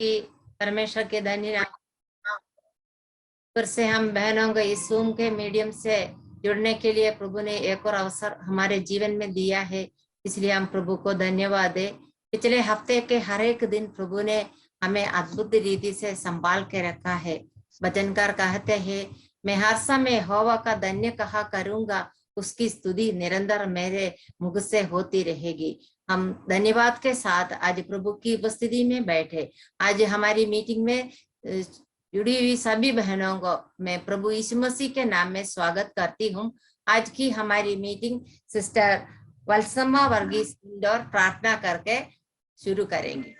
कि परमेश्वर के धन्य नाम फिर से हम बहनों को इस जूम के मीडियम से जुड़ने के लिए प्रभु ने एक और अवसर हमारे जीवन में दिया है, इसलिए हम प्रभु को धन्यवाद दें। पिछले हफ्ते के हर एक दिन प्रभु ने हमें अद्भुत रीति से संभाल के रखा है। वचनकार कहते हैं, मैं हर समय यहोवा का धन्य कहा करूंगा, उसकी स्तुति निरंतर मेरे मुख से होती रहेगी। हम धन्यवाद के साथ आज प्रभु की उपस्थिति में बैठे। आज हमारी मीटिंग में जुड़ी हुई सभी बहनों को मैं प्रभु यीशु मसीह के नाम में स्वागत करती हूँ। आज की हमारी मीटिंग सिस्टर वत्समा वर्गीस इंदौर प्रार्थना करके शुरू करेंगे।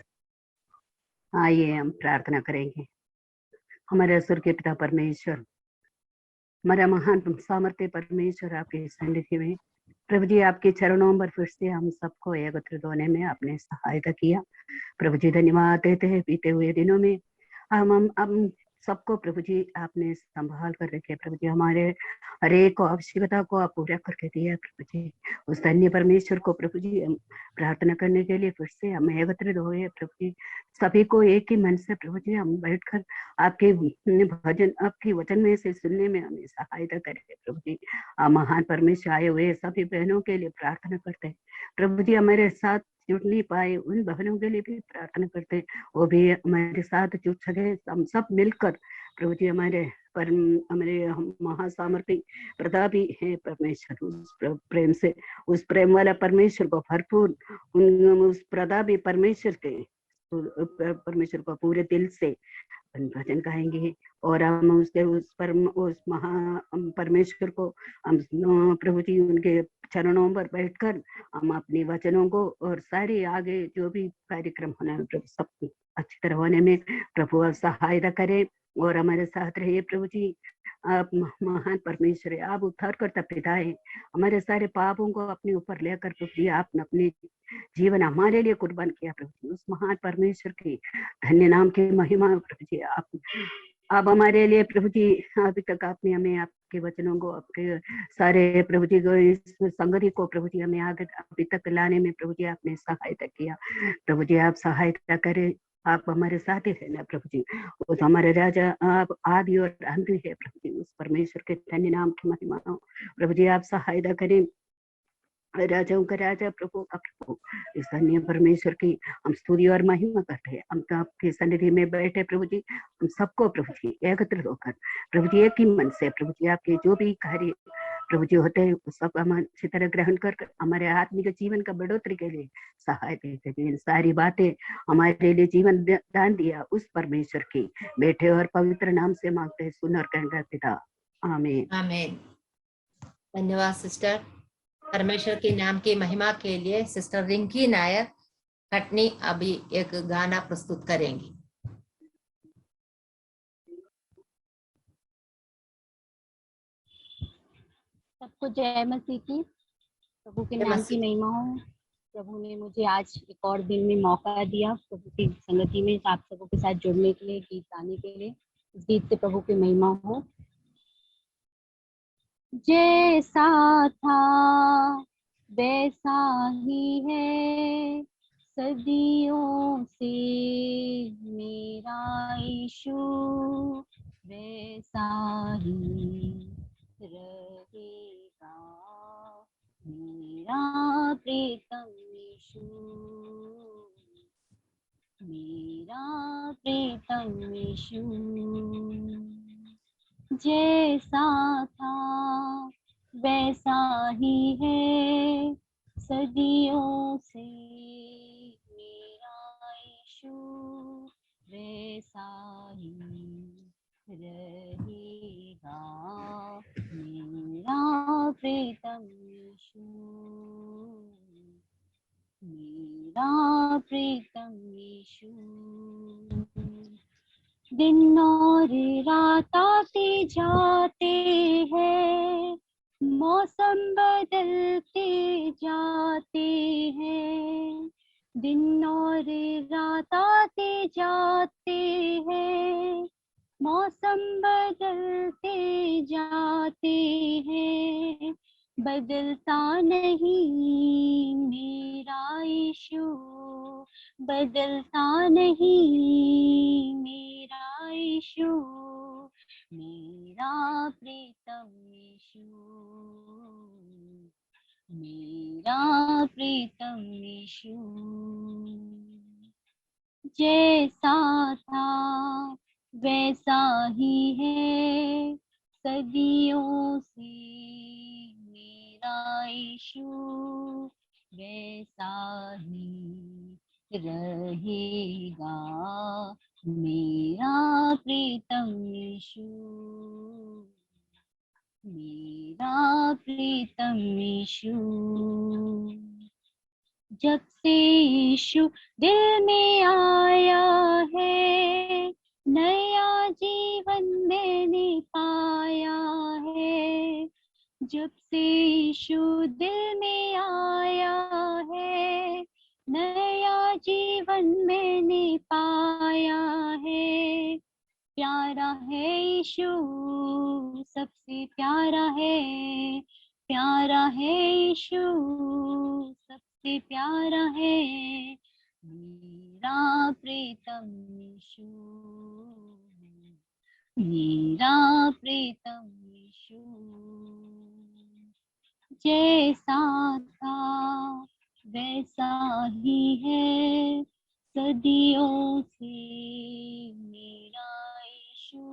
आइए हम प्रार्थना करेंगे। हमारे स्वर्ग के पिता परमेश्वर, हमारा महान सामर्थ्य परमेश्वर, आपके सन्निधि में प्रभु जी आपके चरणों पर फिर से हम सबको एकत्रित होने में आपने सहायता किया। प्रभु जी धन्यवाद देते हैं। बीते हुए दिनों में हम सबको प्रभु जी आपने संभाल कर रखे। प्रभु जी हमारे हर एक आवश्यकता को आप पूरा करके दिया। प्रभु जी उस धन्य परमेश्वर को प्रभु जी हम प्रार्थना करने के लिए फिर से हम एकत्रित हुए। प्रभु जी सभी को एक ही मन से प्रभु जी हम बैठकर आपके भजन, आपके वचन में से सुनने में हमें सहायता करें। प्रभु जी महान परमेश्वर आए हुए सभी बहनों के लिए प्रार्थना करते हैं। प्रभु जी हमारे साथ जुड़ नहीं पाए उन बहनों के लिए भी प्रार्थना करते हैं, वो भी हमारे साथ जुड़ सके। हम सब मिलकर प्रभु जी हमारे महासामर्थी प्रतापी है परमेश्वर, उस प्रेम से, उस प्रेम वाला परमेश्वर को भरपूर उस प्रतापी परमेश्वर को पूरे दिल से भजन गाएंगे और हम उस महा परमेश्वर को हम प्रभु जी उनके चरणों पर बैठकर हम अपने वचनों को और सारे आगे जो भी कार्यक्रम होना है प्रभु सब अच्छी तरह होने में प्रभु आप सहायता करें और हमारे साथ रहिए। प्रभु जी आप महान परमेश्वर है, आप उद्धार करता पिता है। हमारे सारे पापों को अपने ऊपर लेकर प्रभु जी आपने अपने जीवन हमारे लिए कुर्बान किया। प्रभु जी उस महान परमेश्वर के धन्य नाम की महिमा प्रभु जी आप हमारे लिए प्रभु जी अभी तक आपने हमें आपके वचनों को, आपके सारे प्रभु जी को, इस संगति को प्रभु जी हमें आगे अभी तक लाने में प्रभु जी आपने सहायता किया। प्रभु जी आप सहायता करें, आप हमारे साथ ही रहना प्रभु जी। उस हमारे राजा आप आदि और अंत है प्रभु जी, उस परमेश्वर के धन्य नाम की महिमा हो प्रभु जी। आप सहायता करें, राजाओं का राजा प्रभु का प्रभु, इस धन्य परमेश्वर की हम स्तुति और महिमा करते हैं। हम तो आपके सन्निधि में बैठे प्रभु जी, हम सबको प्रभु जी एकत्रित होकर प्रभु जी एक ही मन से प्रभु जी आपके जो भी कार्य प्रभु जी होते हैं सब हम अच्छी तरह ग्रहण कर हमारे आत्मिक जीवन का बढ़ोतरी के लिए सहायता करें। सारी बातें हमारे लिए जीवन दान दिया उस परमेश्वर की बैठे और पवित्र नाम से मांगते हैं, सुन और कहकर पिता, आमीन आमीन। धन्यवाद सिस्टर। परमेश्वर के नाम की महिमा के लिए सिस्टर रिंकी नायर कटनी अभी एक गाना प्रस्तुत करेंगी। सबको जय मसीह की। प्रभु के नाम की महिमा हो। प्रभु ने मुझे आज एक और दिन में मौका दिया प्रभु की संगति में आप सबों के साथ जुड़ने के लिए, गीत गाने के लिए। इस गीत से प्रभु की महिमा हो। जैसा था वैसा ही है सदियों से मेरा यीशु, वैसा ही रहेगा मेरा प्रीतम यीशु, मेरा प्रीतम यीशु। जैसा था वैसा ही है सदियों से मेरा यीशु, वैसा ही रहेगा मेरा प्रीतम यीशु, मेरा प्रीतम यीशु। दिन और रात आते जाते हैं, मौसम बदलते जाते हैं। दिन और रात आते जाते हैं, मौसम बदलते जाते हैं। बदलता नहीं मेरा यीशु, बदलता नहीं मेरा यीशु, मेरा प्रीतम यीशु, मेरा प्रीतम यीशु। जैसा था वैसा ही है सदियों से मेरा यीशु, वैसा ही रहेगा मेरा प्रीतम यीशु, मेरा प्रीतम यीशु। जब से यीशु दिल में आया है, नया जीवन मैंने पाया है। जब से यीशु दिल में आया है, नया जीवन मैंने पाया है। प्यारा है यीशु, सबसे प्यारा है, प्यारा है यीशु, सबसे प्यारा है मेरा प्रीतम यीशु, मेरा प्रीतम यीशु। जैसा था वैसा ही है सदियों से मेरा यीशु,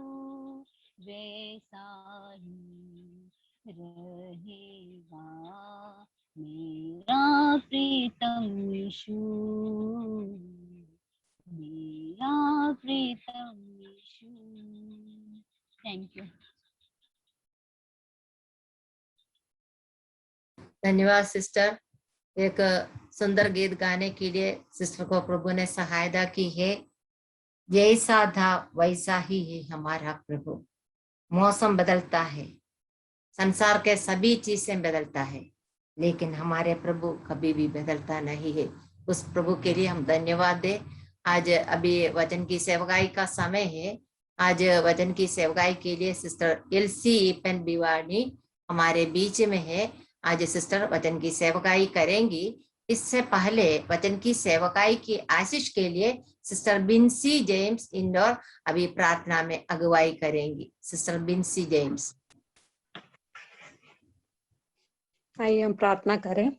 वैसा ही रहेगा मेरा प्रीतम यीशु, मेरा प्रीतम यीशु। Thank you. धन्यवाद सिस्टर। एक सुंदर गीत गाने के लिए सिस्टर को प्रभु ने सहायता की है। जैसा था वैसा ही है हमारा प्रभु। मौसम बदलता है, संसार के सभी चीजें बदलता है, लेकिन हमारे प्रभु कभी भी बदलता नहीं है। उस प्रभु के लिए हम धन्यवाद दें। आज अभी वचन की सेवकाई का समय है। आज वचन की सेवकाई के लिए सिस्टर एलसी ईपन बिवानी हमारे बीच में है। आज सिस्टर वचन की सेवकाई करेंगी। इससे पहले वचन की सेवकाई की आशीष के लिए सिस्टर बिन्सी जेम्स इंदौर अभी प्रार्थना में अगुवाई करेंगी। Sister Binsy James. आइए हम प्रार्थना करें।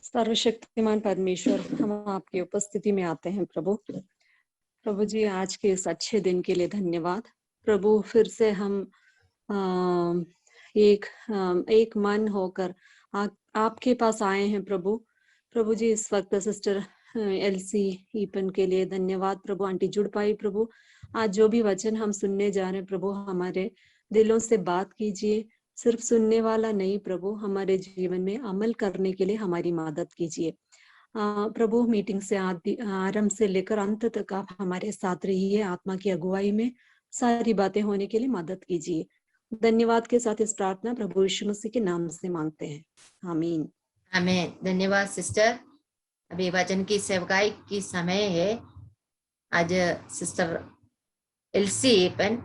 सर्वशक्तिमान परमेश्वर, हम आपकी उपस्थिति में आते हैं प्रभु। प्रभु जी, आज के इस अच्छे दिन के लिए धन्यवाद प्रभु। फिर से हम एक मन होकर आपके पास आए हैं प्रभु। प्रभु जी, इस वक्त सिस्टर एलसी ईपन के लिए धन्यवाद प्रभु। आंटी जुड़ पाई प्रभु। आज जो भी वचन हम सुनने जा रहे हैं प्रभु, हमारे दिलों से बात कीजिए। सिर्फ सुनने वाला नहीं प्रभु, हमारे जीवन में अमल करने के लिए हमारी मदद कीजिए प्रभु। मीटिंग से आरंभ से लेकर अंत तक आप हमारे साथ रहिए। आत्मा की अगुवाई में सारी बातें होने के लिए मदद कीजिए। धन्यवाद के साथ इस प्रार्थना प्रभु यीशु मसीह के नाम से मांगते हैं, आमीन। आमीन। धन्यवाद सिस्टर। अभी वचन की सेवकाई की समय है। आज सिस्टर एलसी ईपन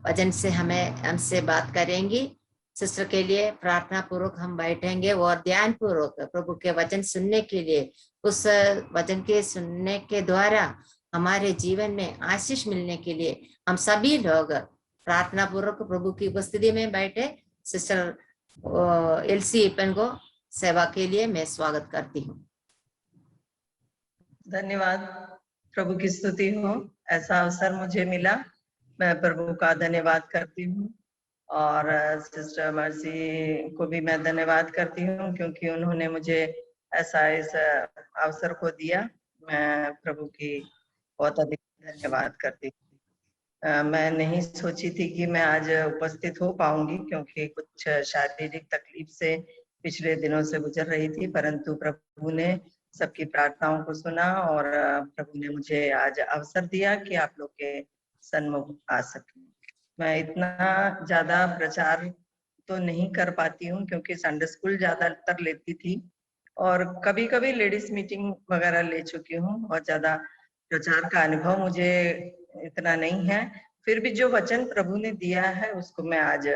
वचन से हमसे बात करेंगी। सिस्टर के लिए प्रार्थना पूर्वक हम बैठेंगे और ध्यान पूर्वक प्रभु के वचन सुनने के लिए, उस वचन के सुनने के द्वारा हमारे जीवन में आशीष मिलने के लिए हम सभी लोग प्रार्थना पूर्वक प्रभु की उपस्थिति में बैठे। सिस्टर एलसी ईपन को सेवा के लिए मैं स्वागत करती हूँ। धन्यवाद, प्रभु की स्तुति हो। ऐसा अवसर मुझे मिला, मैं प्रभु का धन्यवाद करती हूँ। और सिस्टर मर्सी को भी मैं धन्यवाद करती हूँ, क्योंकि उन्होंने मुझे ऐसा इस अवसर को दिया। मैं प्रभु की बहुत अधिक धन्यवाद करती हूँ। मैं नहीं सोची थी कि मैं आज उपस्थित हो पाऊंगी, क्योंकि कुछ शारीरिक तकलीफ से पिछले दिनों से गुजर रही थी, परंतु प्रभु ने सबकी प्रार्थनाओं को सुना और प्रभु ने मुझे आज अवसर दिया कि आप लोग के सन्मुख आ सके। मैं इतना ज्यादा प्रचार तो नहीं कर पाती हूँ, क्योंकि संडे स्कूल ज्यादातर लेती थी और कभी कभी लेडीज मीटिंग वगैरह ले चुकी हूँ। और ज्यादा प्रचार का अनुभव मुझे इतना नहीं है, फिर भी जो वचन प्रभु ने दिया है उसको मैं आज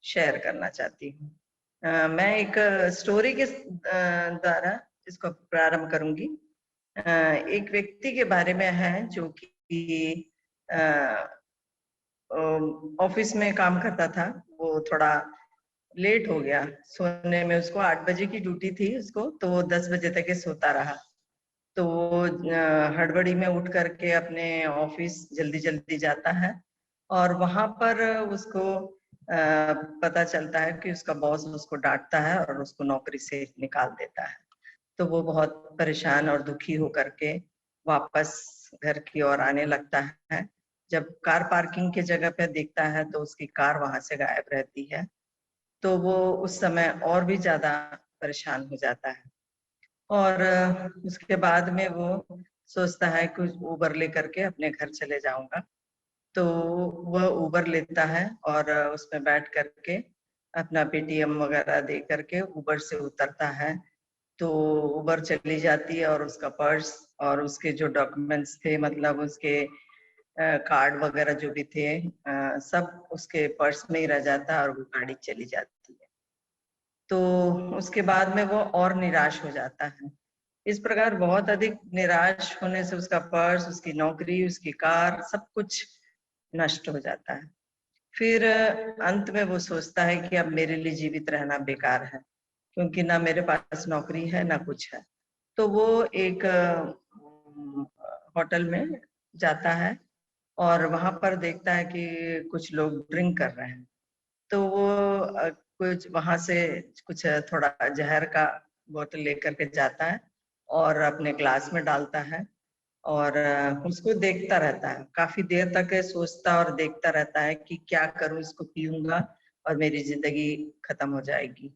शेयर करना चाहती हूँ। मैं एक स्टोरी के द्वारा इसको प्रारंभ करूंगी। एक व्यक्ति के बारे में है जो कि ऑफिस में काम करता था। वो थोड़ा लेट हो गया सोने में, उसको 8 बजे की ड्यूटी थी उसको, तो वो 10 बजे तक ही सोता रहा। तो वो हड़बड़ी में उठ करके अपने ऑफिस जल्दी जल्दी जाता है और वहां पर उसको पता चलता है कि उसका बॉस उसको डांटता है और उसको नौकरी से निकाल देता है। तो वो बहुत परेशान और दुखी होकर के वापस घर की ओर आने लगता है। जब कार पार्किंग की जगह पे देखता है तो उसकी कार वहां से गायब रहती है। तो वो उस समय और भी ज्यादा परेशान हो जाता है और उसके बाद में वो सोचता है कि उबर लेकर के अपने घर चले जाऊंगा। तो वह उबर लेता है और उसमें बैठ करके अपना पेटीएम वगैरह दे करके उबर से उतरता है। तो उबर चली जाती है और उसका पर्स और उसके जो डॉक्यूमेंट्स थे, मतलब उसके कार्ड वगैरह जो भी थे, सब उसके पर्स में ही रह जाता है और वो गाड़ी चली जाती है। तो उसके बाद में वो और निराश हो जाता है। इस प्रकार बहुत अधिक निराश होने से उसका पर्स, उसकी नौकरी, उसकी कार, सब कुछ नष्ट हो जाता है। फिर अंत में वो सोचता है कि अब मेरे लिए जीवित रहना बेकार है, क्योंकि ना मेरे पास नौकरी है ना कुछ है। तो वो एक होटल में जाता है और वहां पर देखता है कि कुछ लोग ड्रिंक कर रहे हैं। तो वो कुछ वहां से कुछ थोड़ा जहर का बोतल लेकर के जाता है और अपने ग्लास में डालता है और उसको देखता रहता है। काफी देर तक सोचता और देखता रहता है कि क्या करूं, इसको पीऊंगा और मेरी जिंदगी खत्म हो जाएगी।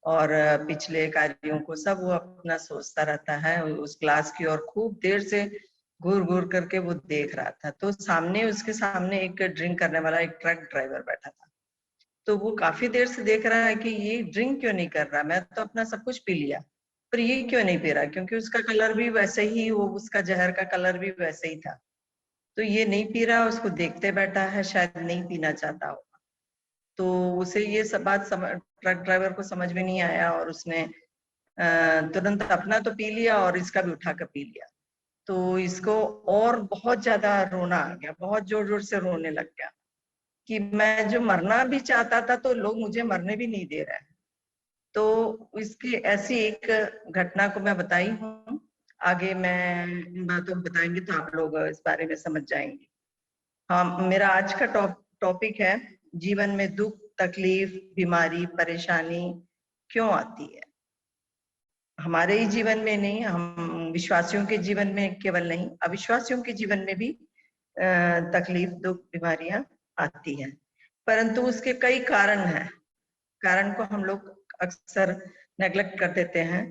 और पिछले कार्यों को सब वो अपना सोचता रहता है। उस ग्लास की ओर खूब देर से घूर घूर करके वो देख रहा था। तो सामने, उसके सामने एक ड्रिंक करने वाला एक ट्रक ड्राइवर बैठा था। तो वो काफी देर से देख रहा है कि ये ड्रिंक क्यों नहीं कर रहा, मैं तो अपना सब कुछ पी लिया, पर ये क्यों नहीं पी रहा, क्योंकि उसका कलर भी वैसे ही, वो उसका जहर का कलर भी वैसे ही था। तो ये नहीं पी रहा, उसको देखते बैठा है, शायद नहीं पीना चाहता होगा। तो उसे ये सब बात ट्रक ड्राइवर को समझ में नहीं आया और उसने तुरंत अपना तो पी लिया और इसका भी उठा कर पी लिया। तो इसको और बहुत ज्यादा रोना आ गया, बहुत जोर जोर से रोने लग गया कि मैं जो मरना भी चाहता था तो लोग मुझे मरने भी नहीं दे रहे हैं। तो इसकी ऐसी एक घटना को मैं बताई हूँ। आगे मैं इन बातों को बताएंगे तो आप लोग इस बारे में समझ जाएंगे। हाँ, मेरा आज का टॉपिक है जीवन में दुख, तकलीफ, बीमारी, परेशानी क्यों आती है। हमारे ही जीवन में नहीं, हम विश्वासियों के जीवन में केवल नहीं, अविश्वासियों के जीवन में भी तकलीफ, दुख, बीमारियां आती हैं। परंतु उसके कई कारण हैं। कारण को हम लोग अक्सर नेग्लेक्ट कर देते हैं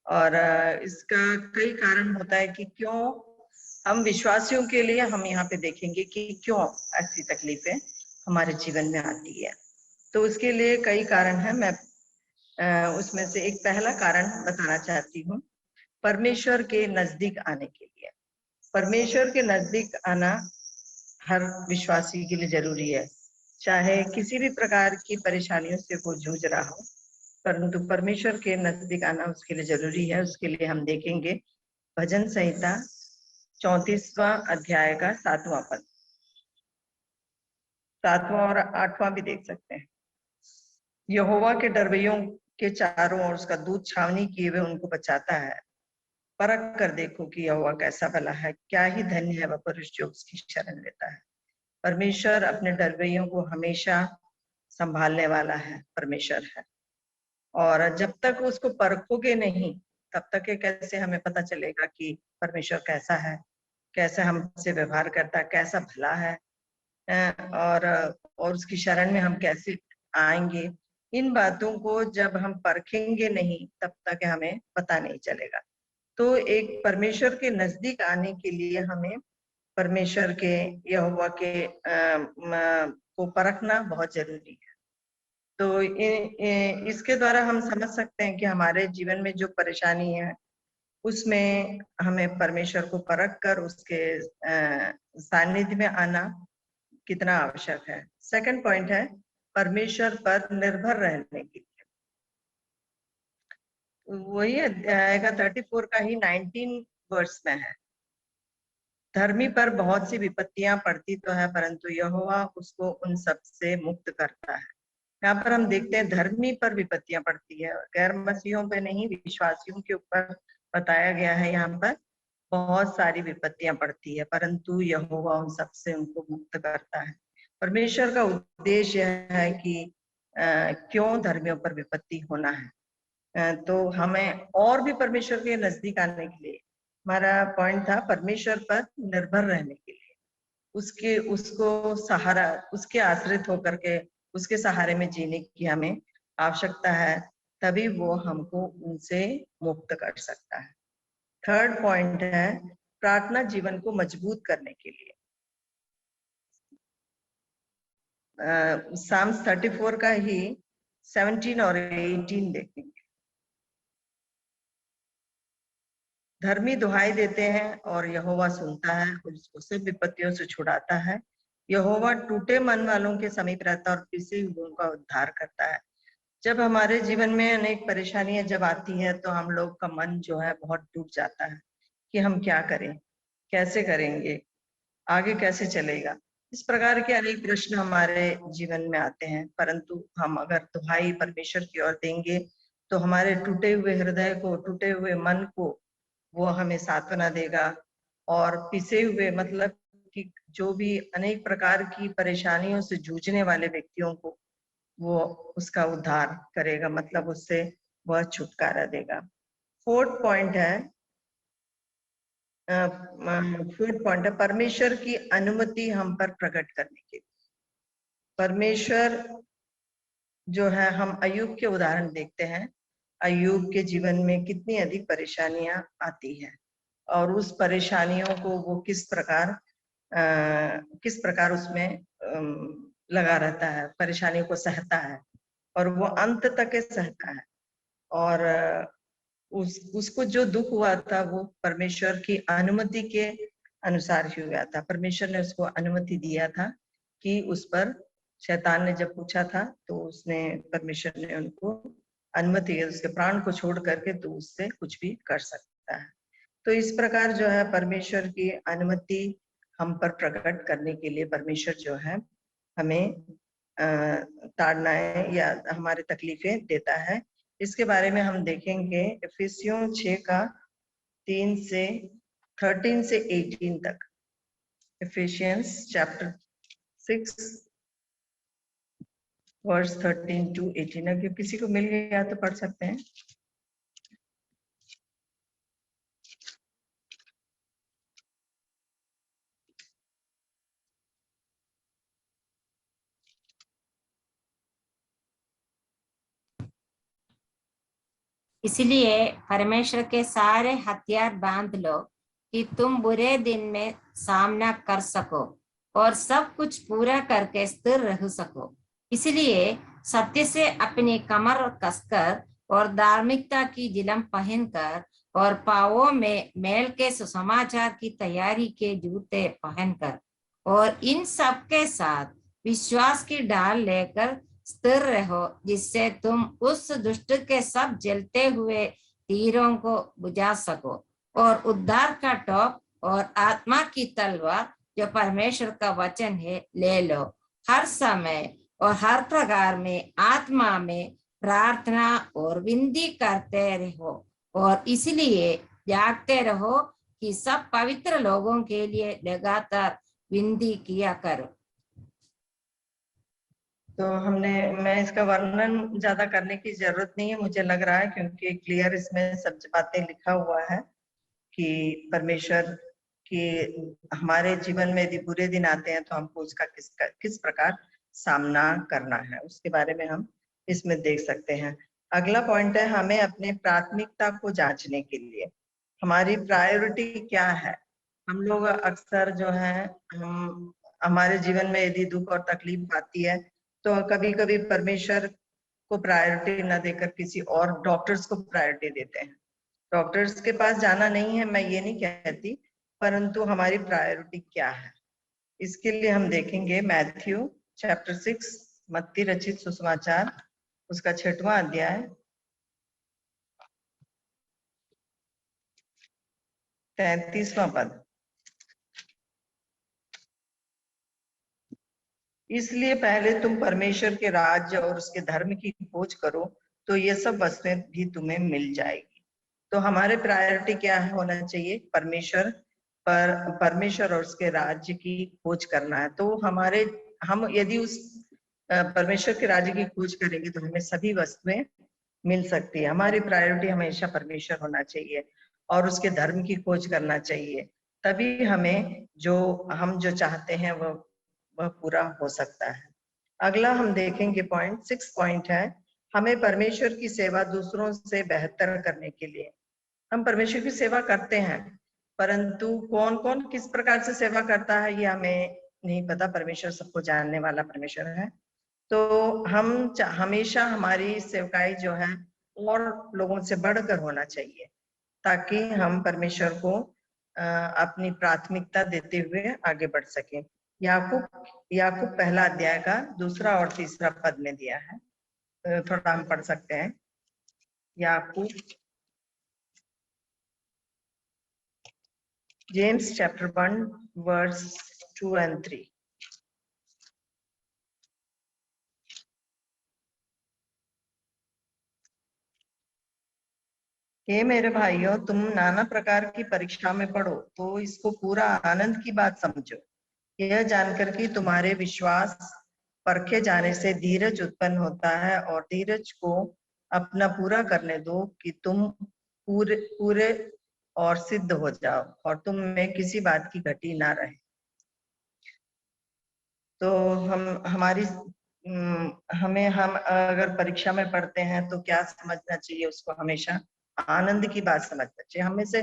और इसका कई कारण होता है कि क्यों हम विश्वासियों के लिए, हम यहाँ पे देखेंगे कि क्यों ऐसी तकलीफें हमारे जीवन में आती है। तो उसके लिए कई कारण हैं। मैं उसमें से एक पहला कारण बताना चाहती हूँ, परमेश्वर के नजदीक आने के लिए। परमेश्वर के नजदीक आना हर विश्वासी के लिए जरूरी है, चाहे किसी भी प्रकार की परेशानियों से वो जूझ रहा हो, परंतु परमेश्वर के नजदीक आना उसके लिए जरूरी है। उसके लिए हम देखेंगे भजन संहिता 34वां अध्याय का 7वां पद, 7वां और 8वां भी देख सकते हैं। यहोवा के डरवैयों के चारों ओर उसका दूत छावनी किए हुए उनको बचाता है। परख कर देखो कि यहोवा कैसा भला है, क्या ही धन्य है वह पुरुष जो उसकी शरण लेता है। परमेश्वर अपने डरवैयों को हमेशा संभालने वाला है, परमेश्वर है। और जब तक उसको परखोगे नहीं, तब तक ये कैसे हमें पता चलेगा कि परमेश्वर कैसा है, कैसे हमसे व्यवहार करता है, कैसा भला है, और उसकी शरण में हम कैसे आएंगे। इन बातों को जब हम परखेंगे नहीं, तब तक हमें पता नहीं चलेगा। तो एक परमेश्वर के नजदीक आने के लिए हमें परमेश्वर के, यहोवा के को परखना बहुत जरूरी है। तो इसके द्वारा हम समझ सकते हैं कि हमारे जीवन में जो परेशानी है उसमें हमें परमेश्वर को परख कर उसके सानिध्य में आना कितना आवश्यक है। सेकंड पॉइंट है परमेश्वर पर निर्भर रहने की। वही अध्याय का 34 का ही 19 वर्ष में है। धर्मी पर बहुत सी विपत्तियां पड़ती तो है, परंतु यहोवा उसको उन सब से मुक्त करता है। यहाँ पर हम देखते हैं धर्मी पर विपत्तियां पड़ती है, गैर मसीहों पे नहीं, विश्वासियों के ऊपर बताया गया है। यहाँ पर बहुत सारी विपत्तियां पड़ती है, परंतु यहोवा उन सब से उनको मुक्त करता है। परमेश्वर का उद्देश्य है कि क्यों धर्मियों पर विपत्ति होना है। तो हमें और भी परमेश्वर के नजदीक आने के लिए, हमारा पॉइंट था परमेश्वर पर निर्भर रहने के लिए, उसको सहारा, उसके आश्रित होकर के उसके सहारे में जीने की हमें आवश्यकता है, तभी वो हमको उनसे मुक्त कर सकता है। थर्ड पॉइंट है प्रार्थना जीवन को मजबूत करने के लिए। साम्स 34 का ही 17 और 18 देखेंगे। धर्मी दुहाई देते हैं और यहोवा सुनता है और उसको सब विपत्तियों से छुड़ाता है। यहोवा टूटे मन वालों के समीप रहता है और पिसे हुओं का उद्धार करता है। जब हमारे जीवन में अनेक परेशानियां जब आती है तो हम लोग का मन जो है बहुत टूट जाता है कि हम क्या करें, कैसे करेंगे, आगे कैसे चलेगा। इस प्रकार के अनेक प्रश्न हमारे जीवन में आते हैं, परंतु हम अगर दुहाई परमेश्वर की ओर देंगे तो हमारे टूटे हुए हृदय को, टूटे हुए मन को वो हमें सांत्वना देगा। और पिसे हुए मतलब कि जो भी अनेक प्रकार की परेशानियों से जूझने वाले व्यक्तियों को वो उसका उद्धार करेगा, मतलब उससे वह छुटकारा देगा। फोर्थ पॉइंट है परमेश्वर की अनुमति हम पर प्रकट करने के लिए। परमेश्वर जो है, हम अय्यूब के उदाहरण देखते हैं, अय्यूब के जीवन में कितनी अधिक परेशानियां आती हैं और उस परेशानियों को वो किस प्रकार उसमें लगा रहता है, परेशानियों को सहता है और वो अंत तक सहता है। और उसको जो दुख हुआ था वो परमेश्वर की अनुमति के अनुसार ही हुआ था। परमेश्वर ने उसको अनुमति दिया था कि उस पर, शैतान ने जब पूछा था तो उसने, परमेश्वर ने उनको अनुमति है उसके प्राण को छोड़ करके तो उससे कुछ भी कर सकता है। तो इस प्रकार जो है परमेश्वर की अनुमति हम पर प्रकट करने के लिए परमेश्वर जो है हमें ताड़नाएं या हमारे तकलीफें देता है। इसके बारे में हम देखेंगे इफिसियों 6 का 13 से 18 तक। Efficiency chapter 6 verse 13 to 18। अगर किसी को मिल गया तो पढ़ सकते हैं। इसलिए परमेश्वर के सारे हथियार बांध लो कि तुम बुरे दिन में सामना कर सको और सब कुछ पूरा करके स्थिर रह सको। इसलिए सत्य से अपनी कमर कसकर और धार्मिकता की जिलम पहनकर और पांवों में मेल के सुसमाचार की तैयारी के जूते पहनकर और इन सब के साथ विश्वास की ढाल लेकर स्थिर रहो, जिससे तुम उस दुष्ट के सब जलते हुए तीरों को बुझा सको और उद्धार का टोप और आत्मा की तलवार जो परमेश्वर का वचन है ले लो। हर समय और हर प्रकार में आत्मा में प्रार्थना और विनती करते रहो और इसलिए जागते रहो कि सब पवित्र लोगों के लिए लगातार विनती किया करो। तो मैं इसका वर्णन ज्यादा करने की जरूरत नहीं है, मुझे लग रहा है, क्योंकि क्लियर इसमें सब बातें लिखा हुआ है कि परमेश्वर की हमारे जीवन में यदि बुरे दिन आते हैं तो हमको उसका किस प्रकार सामना करना है, उसके बारे में हम इसमें देख सकते हैं। अगला पॉइंट है हमें अपने प्राथमिकता को जांचने के लिए, हमारी प्रायोरिटी क्या है। हम लोग अक्सर जो है, हम हमारे जीवन में यदि दुख और तकलीफ आती है तो कभी कभी परमेश्वर को प्रायोरिटी न देकर किसी और डॉक्टर्स को प्रायोरिटी देते हैं। डॉक्टर्स के पास जाना नहीं है, मैं ये नहीं कहती, परंतु हमारी प्रायोरिटी क्या है। इसके लिए हम देखेंगे मैथ्यू चैप्टर 6, मत्ती रचित सुसमाचार, उसका 6वां अध्याय 33वां पद। इसलिए पहले तुम परमेश्वर के राज्य और उसके धर्म की खोज करो, तो ये सब वस्तुएं भी तुम्हें मिल जाएगी। तो हमारे प्रायोरिटी क्या होना चाहिए? परमेश्वर और उसके राज्य की खोज करना है। तो हम यदि उस परमेश्वर के राज्य की खोज करेंगे तो हमें सभी वस्तुएं मिल सकती है। हमारी प्रायोरिटी हमेशा परमेश्वर होना चाहिए और उसके धर्म की खोज करना चाहिए, तभी हमें हम जो चाहते हैं वह पूरा हो सकता है। अगला हम देखेंगे पॉइंट 6 पॉइंट है, हमें परमेश्वर की सेवा दूसरों से बेहतर करने के लिए। हम परमेश्वर की सेवा करते हैं, परंतु कौन कौन किस प्रकार से सेवा करता है ये हमें नहीं पता। परमेश्वर सबको जानने वाला परमेश्वर है। तो हम हमेशा हमारी सेवकाई जो है और लोगों से बढ़कर होना चाहिए, ताकि हम परमेश्वर को अपनी प्राथमिकता देते हुए आगे बढ़ सकें। याकूब पहला अध्याय का 2 और 3 पद में दिया है, थोड़ा हम पढ़ सकते हैं। याकूब जेम्स चैप्टर 1 वर्स 2 and 3। हे मेरे भाइयों, तुम नाना प्रकार की परीक्षा में पढ़ो तो इसको पूरा आनंद की बात समझो, यह जानकर कि तुम्हारे विश्वास परखे जाने से धीरज उत्पन्न होता है, और धीरज को अपना पूरा करने दो कि तुम पूरे और सिद्ध हो जाओ और तुम में किसी बात की घटी ना रहे। तो हम अगर परीक्षा में पढ़ते हैं तो क्या समझना चाहिए? उसको हमेशा आनंद की बात समझना चाहिए। हमें से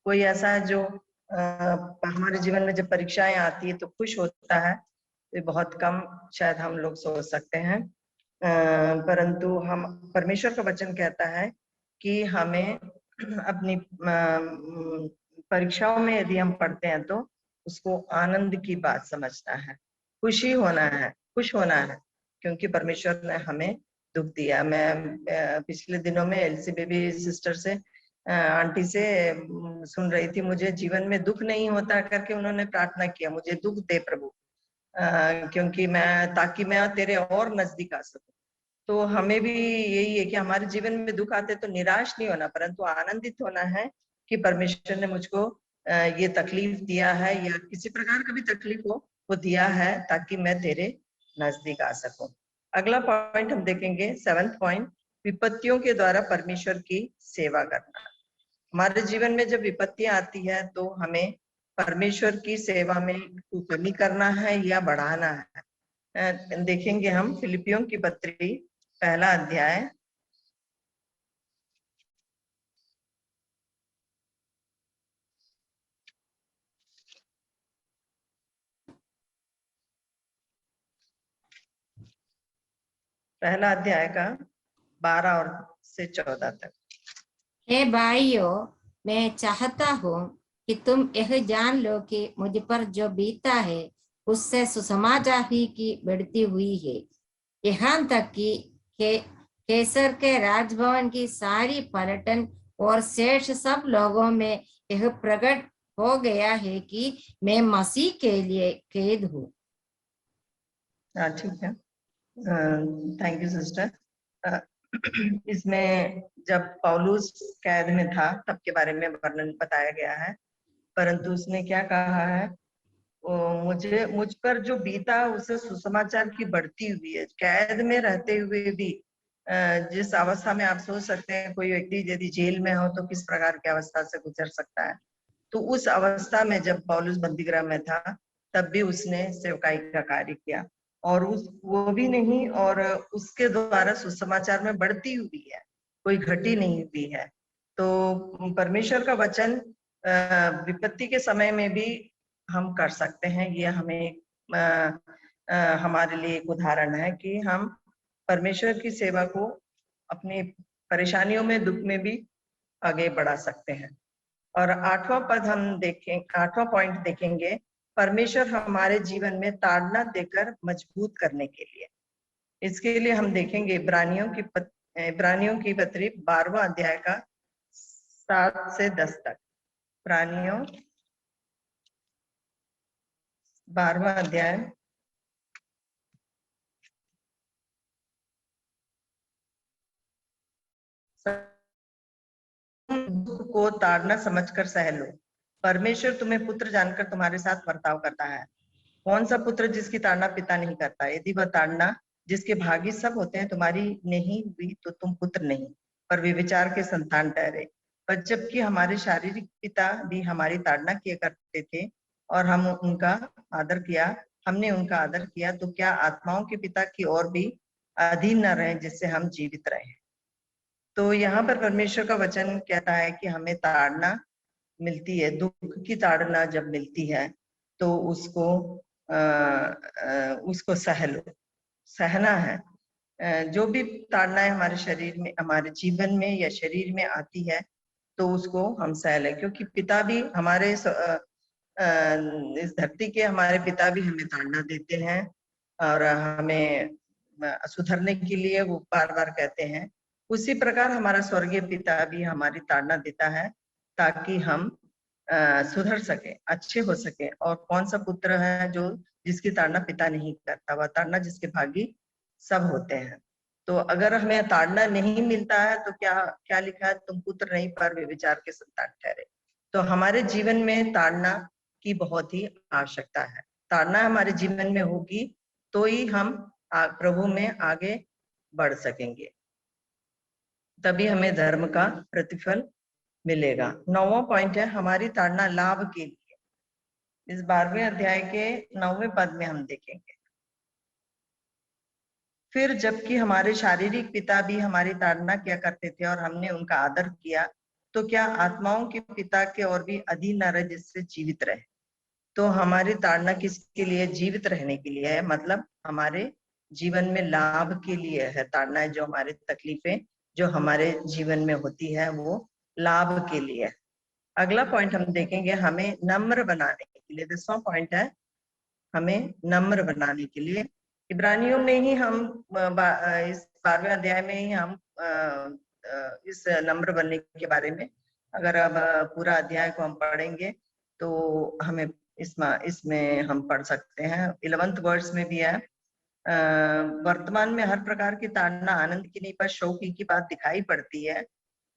कोई ऐसा है जो हमारे जीवन में जब परीक्षाएं आती है तो खुश होता है, तो बहुत कम शायद हम लोग सोच सकते हैं। परंतु हम परमेश्वर का वचन कहता है कि हमें अपनी परीक्षाओं में यदि हम पढ़ते हैं तो उसको आनंद की बात समझना है, खुशी होना है, खुश होना है, क्योंकि परमेश्वर ने हमें दुख दिया। मैं पिछले दिनों में एलसी बेबी सिस्टर से आंटी से सुन रही थी, मुझे जीवन में दुख नहीं होता करके उन्होंने प्रार्थना किया, मुझे दुख दे प्रभु, क्योंकि ताकि मैं तेरे और नजदीक आ सकूं। तो हमें भी यही है कि हमारे जीवन में दुख आते तो निराश नहीं होना, परंतु आनंदित होना है कि परमेश्वर ने मुझको ये तकलीफ दिया है, या किसी प्रकार का भी तकलीफ हो वो दिया है, ताकि मैं तेरे नजदीक आ सकूं। अगला पॉइंट हम देखेंगे 7th पॉइंट, विपत्तियों के द्वारा परमेश्वर की सेवा करना। हमारे जीवन में जब विपत्तियां आती है तो हमें परमेश्वर की सेवा में कमी करना है या बढ़ाना है। देखेंगे हम फिलिपियों की पत्री पहला अध्याय 12 और से 14 तक। हे भाइयों, मैं चाहता हूँ कि तुम यह जान लो कि मुझ पर जो बीता है उससे सुसमाचार ही की बढ़ती हुई है, यहाँ तक कि कैसर के राजभवन की सारी पलटन और शेष सब लोगों में यह प्रकट हो गया है कि मैं मसीह के लिए कैद हूँ। ठीक है, थैंक यू सिस्टर। इसमें जब पौलुस कैद में था तब के बारे में वर्णन बताया गया है, परंतु उसने क्या कहा है? मुझ पर जो बीता उसे सुसमाचार की बढ़ती हुई है। कैद में रहते हुए भी जिस अवस्था में आप सोच सकते हैं कोई व्यक्ति यदि जेल में हो तो किस प्रकार की अवस्था से गुजर सकता है, तो उस अवस्था में जब पौलुस बंदीगृह में था तब भी उसने सेवकाई का कार्य किया, और वो भी नहीं, और उसके द्वारा सुसमाचार में बढ़ती हुई है, कोई घटी नहीं हुई है। तो परमेश्वर का वचन विपत्ति के समय में भी हम कर सकते हैं। ये हमें हमारे लिए एक उदाहरण है कि हम परमेश्वर की सेवा को अपनी परेशानियों में, दुख में भी आगे बढ़ा सकते हैं। और 8वां पॉइंट देखेंगे परमेश्वर हमारे जीवन में ताड़ना देकर मजबूत करने के लिए। इसके लिए हम देखेंगे इब्रानियों की पत्री 12वां अध्याय का 7 से 10 तक। इब्रानियों 12वां अध्याय दुख को ताड़ना समझकर सह लो। परमेश्वर तुम्हें पुत्र जानकर तुम्हारे साथ बर्ताव करता है। कौन सा पुत्र जिसकी ताड़ना पिता नहीं करता? यदि वह ताड़ना जिसके भागी सब होते हैं तुम्हारी नहीं हुई तो तुम पुत्र नहीं पर व्यभिचार के संतान ठहरे। पर जबकि हमारे शारीरिक पिता भी हमारी ताड़ना किया करते थे और हमने उनका आदर किया, तो क्या आत्माओं के पिता की ओर भी अधीन न रहे जिससे हम जीवित रहे। तो यहाँ पर परमेश्वर का वचन कहता है कि हमें ताड़ना मिलती है, दुख की ताड़ना जब मिलती है तो उसको सह लो, सहना है। जो भी ताड़नाएं हमारे शरीर में, हमारे जीवन में या शरीर में आती है तो उसको हम सह लें, क्योंकि पिता भी हमारे इस धरती के हमारे पिता भी हमें ताड़ना देते हैं और हमें सुधरने के लिए वो बार बार कहते हैं। उसी प्रकार हमारा स्वर्गीय पिता भी हमारी ताड़ना देता है ताकि हम सुधर सके, अच्छे हो सके। और कौन सा पुत्र है जो जिसकी ताड़ना पिता नहीं करता? वह ताड़ना जिसके भागी सब होते हैं। तो अगर हमें ताड़ना नहीं मिलता है तो क्या लिखा है? तुम पुत्र नहीं पर व्यभिचार के संतान ठहरे। तो हमारे जीवन में ताड़ना की बहुत ही आवश्यकता है। ताड़ना हमारे जीवन में होगी तो ही हम प्रभु में आगे बढ़ सकेंगे, तभी हमें धर्म का प्रतिफल मिलेगा। 9वां पॉइंट है हमारी ताड़ना लाभ के लिए। इस 12वें अध्याय के 9वें पद में हम देखेंगे, फिर जबकि हमारे शारीरिक पिता भी हमारी ताड़ना किया करते थे और हमने उनका आदर किया, तो क्या आत्माओं के पिता के और भी अधीन न रहे जिससे जीवित रहे। तो हमारी ताड़ना किसके लिए? जीवित रहने के लिए है, मतलब हमारे जीवन में लाभ के लिए है। ताड़ना जो हमारे तकलीफें जो हमारे जीवन में होती है वो लाभ के लिए। अगला पॉइंट हम देखेंगे हमें नम्र बनाने के लिए। 10वां पॉइंट है हमें नम्र बनाने के लिए। इब्रानियों में ही हम इस 12वें अध्याय में ही हम इस नम्र बनने के बारे में, अगर अब पूरा अध्याय को हम पढ़ेंगे तो हमें इसमें हम पढ़ सकते हैं। 11th वर्स में भी है, वर्तमान में हर प्रकार की ताड़ना आनंद की नहीं पर शोक की बात दिखाई पड़ती है,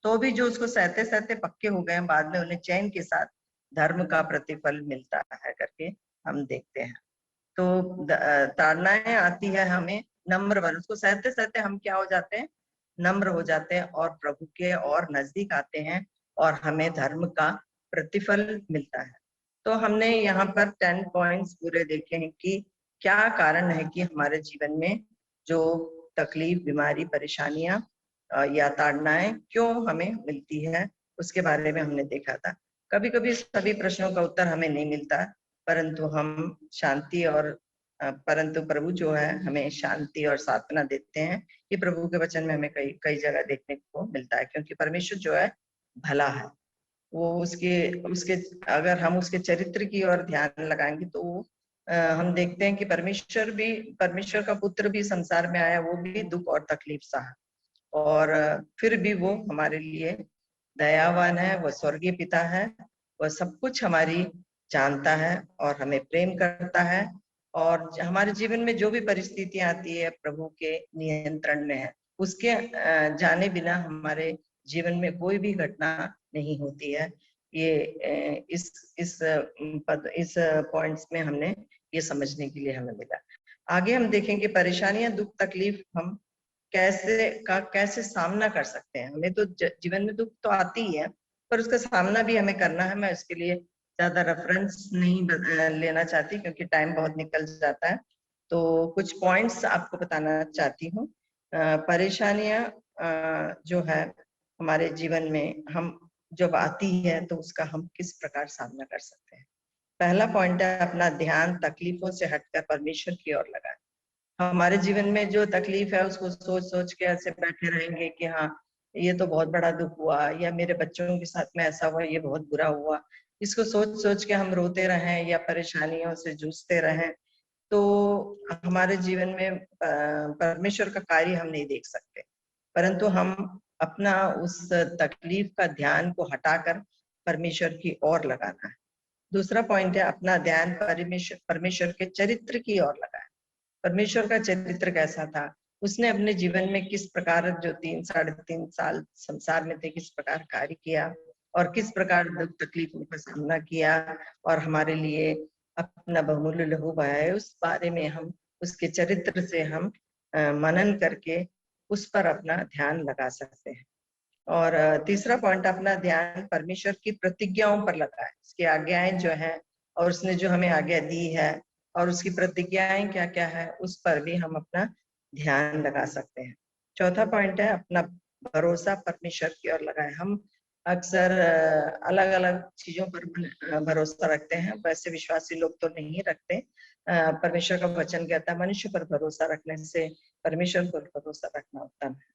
तो भी जो उसको सहते सहते पक्के हो गए बाद में उन्हें चैन के साथ धर्म का प्रतिफल मिलता है करके हम देखते हैं। तो ताड़नाएं आती है हमें नम्र बन, उसको सहते सहते हम क्या हो जाते हैं? नम्र हो जाते हैं और प्रभु के और नजदीक आते हैं और हमें धर्म का प्रतिफल मिलता है। तो हमने यहाँ पर 10 पॉइंट्स पूरे देखे हैं कि क्या कारण है कि हमारे जीवन में जो तकलीफ, बीमारी, परेशानियां या ताड़नाएं क्यों हमें मिलती है, उसके बारे में हमने देखा था। कभी कभी सभी प्रश्नों का उत्तर हमें नहीं मिलता, परंतु प्रभु जो है हमें शांति और सांत्वना देते हैं। ये प्रभु के वचन में हमें कई जगह देखने को मिलता है, क्योंकि परमेश्वर जो है भला है। वो उसके अगर हम उसके चरित्र की ओर ध्यान लगाएंगे तो हम देखते हैं कि परमेश्वर का पुत्र भी संसार में आया, वो भी दुख और तकलीफ सहा और फिर भी वो हमारे लिए दयावान है। वो स्वर्गीय पिता है, वह सब कुछ हमारी जानता है और हमें प्रेम करता है। और हमारे जीवन में जो भी परिस्थितियां आती है प्रभु के नियंत्रण में है। उसके जाने बिना हमारे जीवन में कोई भी घटना नहीं होती है। ये इस पॉइंट्स में हमने ये समझने के लिए हमें मिला। आगे हम देखेंगे परेशानियां, दुख, तकलीफ हम कैसे सामना कर सकते हैं। हमें तो जीवन में दुख तो आती ही है, पर उसका सामना भी हमें करना है। मैं उसके लिए ज्यादा रेफरेंस नहीं लेना चाहती क्योंकि टाइम बहुत निकल जाता है। तो कुछ पॉइंट्स आपको बताना चाहती हूँ। परेशानियां जो है हमारे जीवन में हम जब आती है तो उसका हम किस प्रकार सामना कर सकते हैं। पहला पॉइंट है अपना ध्यान तकलीफों से हटकर परमेश्वर की ओर लगाएं। हमारे जीवन में जो तकलीफ है उसको सोच सोच के ऐसे बैठे रहेंगे कि हाँ ये तो बहुत बड़ा दुख हुआ, या मेरे बच्चों के साथ में ऐसा हुआ, ये बहुत बुरा हुआ, इसको सोच सोच के हम रोते रहें या परेशानियों से जूझते रहें तो हमारे जीवन में परमेश्वर का कार्य हम नहीं देख सकते। परंतु हम अपना उस तकलीफ का ध्यान को हटाकर परमेश्वर की ओर लगाना है। दूसरा पॉइंट है अपना ध्यान परमेश्वर के चरित्र की ओर लगाए। परमेश्वर का चरित्र कैसा था, उसने अपने जीवन में किस प्रकार जो 3-3.5 साल संसार में थे किस प्रकार कार्य किया और किस प्रकार दुख तकलीफों का सामना किया और हमारे लिए अपना बहुमूल्य लहू बहाया, उस बारे में हम उसके चरित्र से हम मनन करके उस पर अपना ध्यान लगा सकते हैं। और तीसरा पॉइंट अपना ध्यान परमेश्वर की प्रतिज्ञाओं पर लगाए, उसकी आज्ञाएं जो है और उसने जो हमें आज्ञा दी है और उसकी प्रतिज्ञाएं क्या क्या है उस पर भी हम अपना ध्यान लगा सकते हैं। चौथा पॉइंट है अपना भरोसा परमेश्वर की ओर लगाए। हम अक्सर अलग अलग चीजों पर भरोसा रखते हैं, वैसे विश्वासी लोग तो नहीं रखते। परमेश्वर का वचन कहता है मनुष्य पर भरोसा रखने से परमेश्वर पर भरोसा रखना उत्तम है।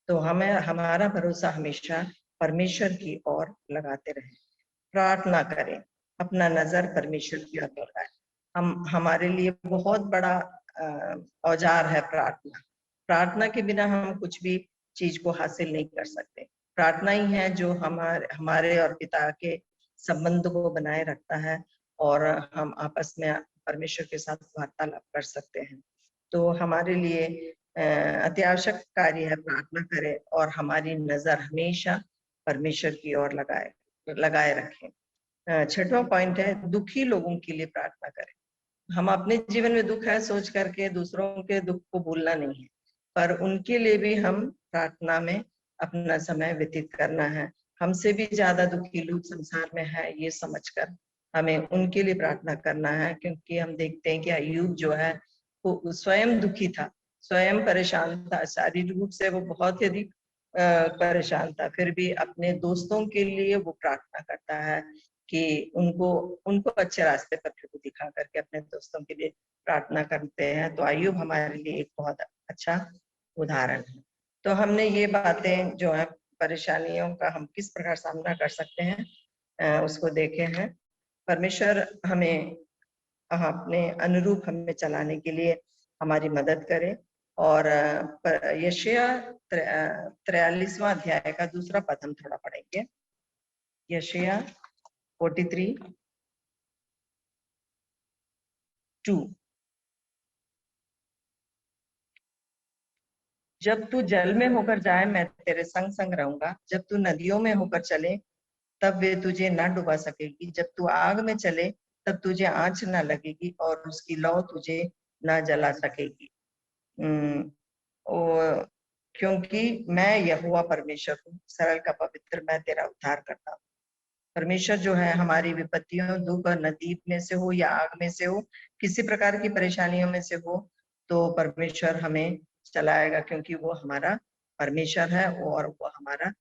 तो हमें हमारा भरोसा हमेशा परमेश्वर की ओर लगाते रहें। प्रार्थना करें, अपना नजर परमेश्वर की ओर लगाएं। हमारे लिए बहुत बड़ा औजार है प्रार्थना। प्रार्थना के बिना हम कुछ भी चीज को हासिल नहीं कर सकते। प्रार्थना ही है जो हमारे और पिता के संबंध को बनाए रखता है और हम आपस में परमेश्वर के साथ वार्तालाप कर सकते हैं। तो हमारे लिए अति आवश्यक कार्य है प्रार्थना करें और हमारी नजर हमेशा परमेश्वर की ओर लगाए रखें। छठवां पॉइंट है दुखी लोगों के लिए प्रार्थना करें। हम अपने जीवन में दुख है सोच करके दूसरों के दुख को भूलना नहीं है, पर उनके लिए भी हम प्रार्थना में अपना समय व्यतीत करना है। हमसे भी ज्यादा दुखी लोग संसार में है ये समझकर हमें उनके लिए प्रार्थना करना है, क्योंकि हम देखते हैं कि अय्यूब जो है वो स्वयं दुखी था, स्वयं परेशान था, शारीरिक रूप से वो बहुत ही अधिक परेशान था, फिर भी अपने दोस्तों के लिए वो प्रार्थना करता है कि उनको अच्छे रास्ते पर प्रभु दिखा करके अपने दोस्तों के लिए प्रार्थना करते हैं। तो अय्यूब हमारे लिए एक बहुत अच्छा उदाहरण है। तो हमने ये बातें जो है परेशानियों का हम किस प्रकार सामना कर सकते हैं उसको देखे हैं। परमेश्वर हमें अपने अनुरूप हमें चलाने के लिए हमारी मदद करे। और यशायाह 43वां अध्याय का दूसरा पद हम थोड़ा पढ़ेंगे। यशायाह 43:2। जब तू जल में होकर जाए मैं तेरे संग संग रहूंगा, जब तू नदियों में होकर चले तब वे तुझे न डुबा सकेगी, जब तू आग में चले तब तुझे आंच न लगेगी और उसकी लौ तुझे न जला सकेगी। क्योंकि मैं यहोवा परमेश्वर हूँ, सरल का पवित्र, मैं तेरा उद्धार करता हूँ। परमेश्वर जो है हमारी विपत्तियों दुख और नदी में से हो या आग में से हो, किसी प्रकार की परेशानियों में से हो, तो परमेश्वर हमें चलाएगा, क्योंकि वो हमारा परमेश्वर है और वो हमारा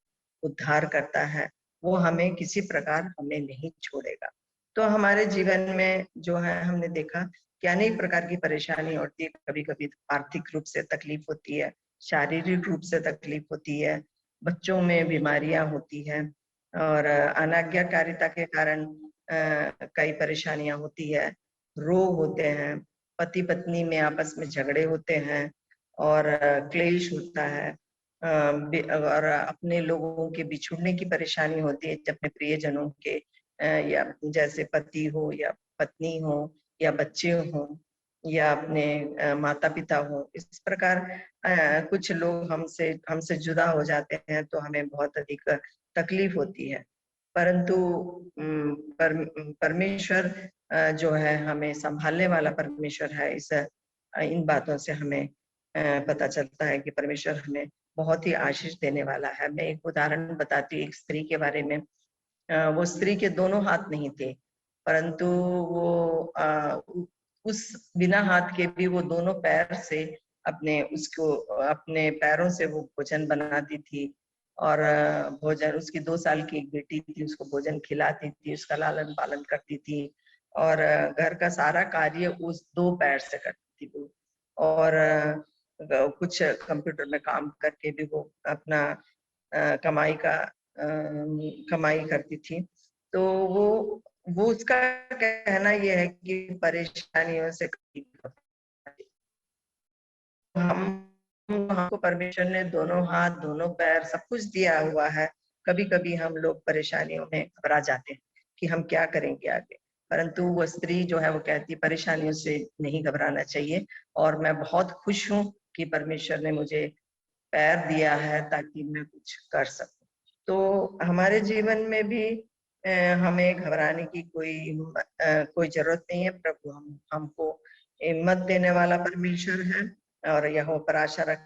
उद्धार करता है। वो हमें किसी प्रकार हमें नहीं छोड़ेगा। तो हमारे जीवन में जो है हमने देखा कि अनेक प्रकार की परेशानी होती है। कभी कभी आर्थिक रूप से तकलीफ होती है, शारीरिक रूप से तकलीफ होती है, बच्चों में बीमारियां होती है और अनाज्ञाकारिता के कारण कई परेशानियां होती है, रोग होते हैं, पति पत्नी में आपस में झगड़े होते हैं और क्लेश होता है और अपने लोगों के बिछुड़ने की परेशानी होती है, अपने प्रियजनों के या जैसे पति हो या पत्नी हो या बच्चे हो या अपने माता पिता हो। इस प्रकार कुछ लोग हमसे जुदा हो जाते हैं तो हमें बहुत अधिक तकलीफ होती है। परंतु परमेश्वर जो है हमें संभालने वाला परमेश्वर है। इन बातों से हमें पता चलता है कि परमेश्वर हमें बहुत ही आशीष देने वाला है। मैं एक उदाहरण बताती हूँ एक स्त्री के बारे में। वो स्त्री के दोनों हाथ नहीं थे, परंतु वो उस बिना हाथ के भी वो दोनों पैर से अपने पैरों से वो भोजन बनाती थी और भोजन उसकी 2 साल की एक बेटी थी, उसको भोजन खिलाती थी, उसका लालन पालन करती थी और घर का सारा कार्य उस 2 पैर से करती थी वो। और कुछ कंप्यूटर में काम करके भी वो अपना कमाई करती थी। तो वो वो उसका कहना यह है कि परेशानियों से हमको परमेश्वर ने दोनों हाथ, दोनों पैर, सब कुछ दिया हुआ है। कभी कभी हम लोग परेशानियों में घबरा जाते हैं कि हम क्या करेंगे आगे, परंतु वो स्त्री जो है वो कहती है परेशानियों से नहीं घबराना चाहिए। और मैं बहुत खुश हूँ कि परमेश्वर ने मुझे पैर दिया है ताकि मैं कुछ कर सकूं। तो हमारे जीवन में भी हमें घबराने की कोई जरूरत नहीं है। प्रभु हमको हिम्मत देने वाला परमेश्वर है। और यहोवा पर आशा रख,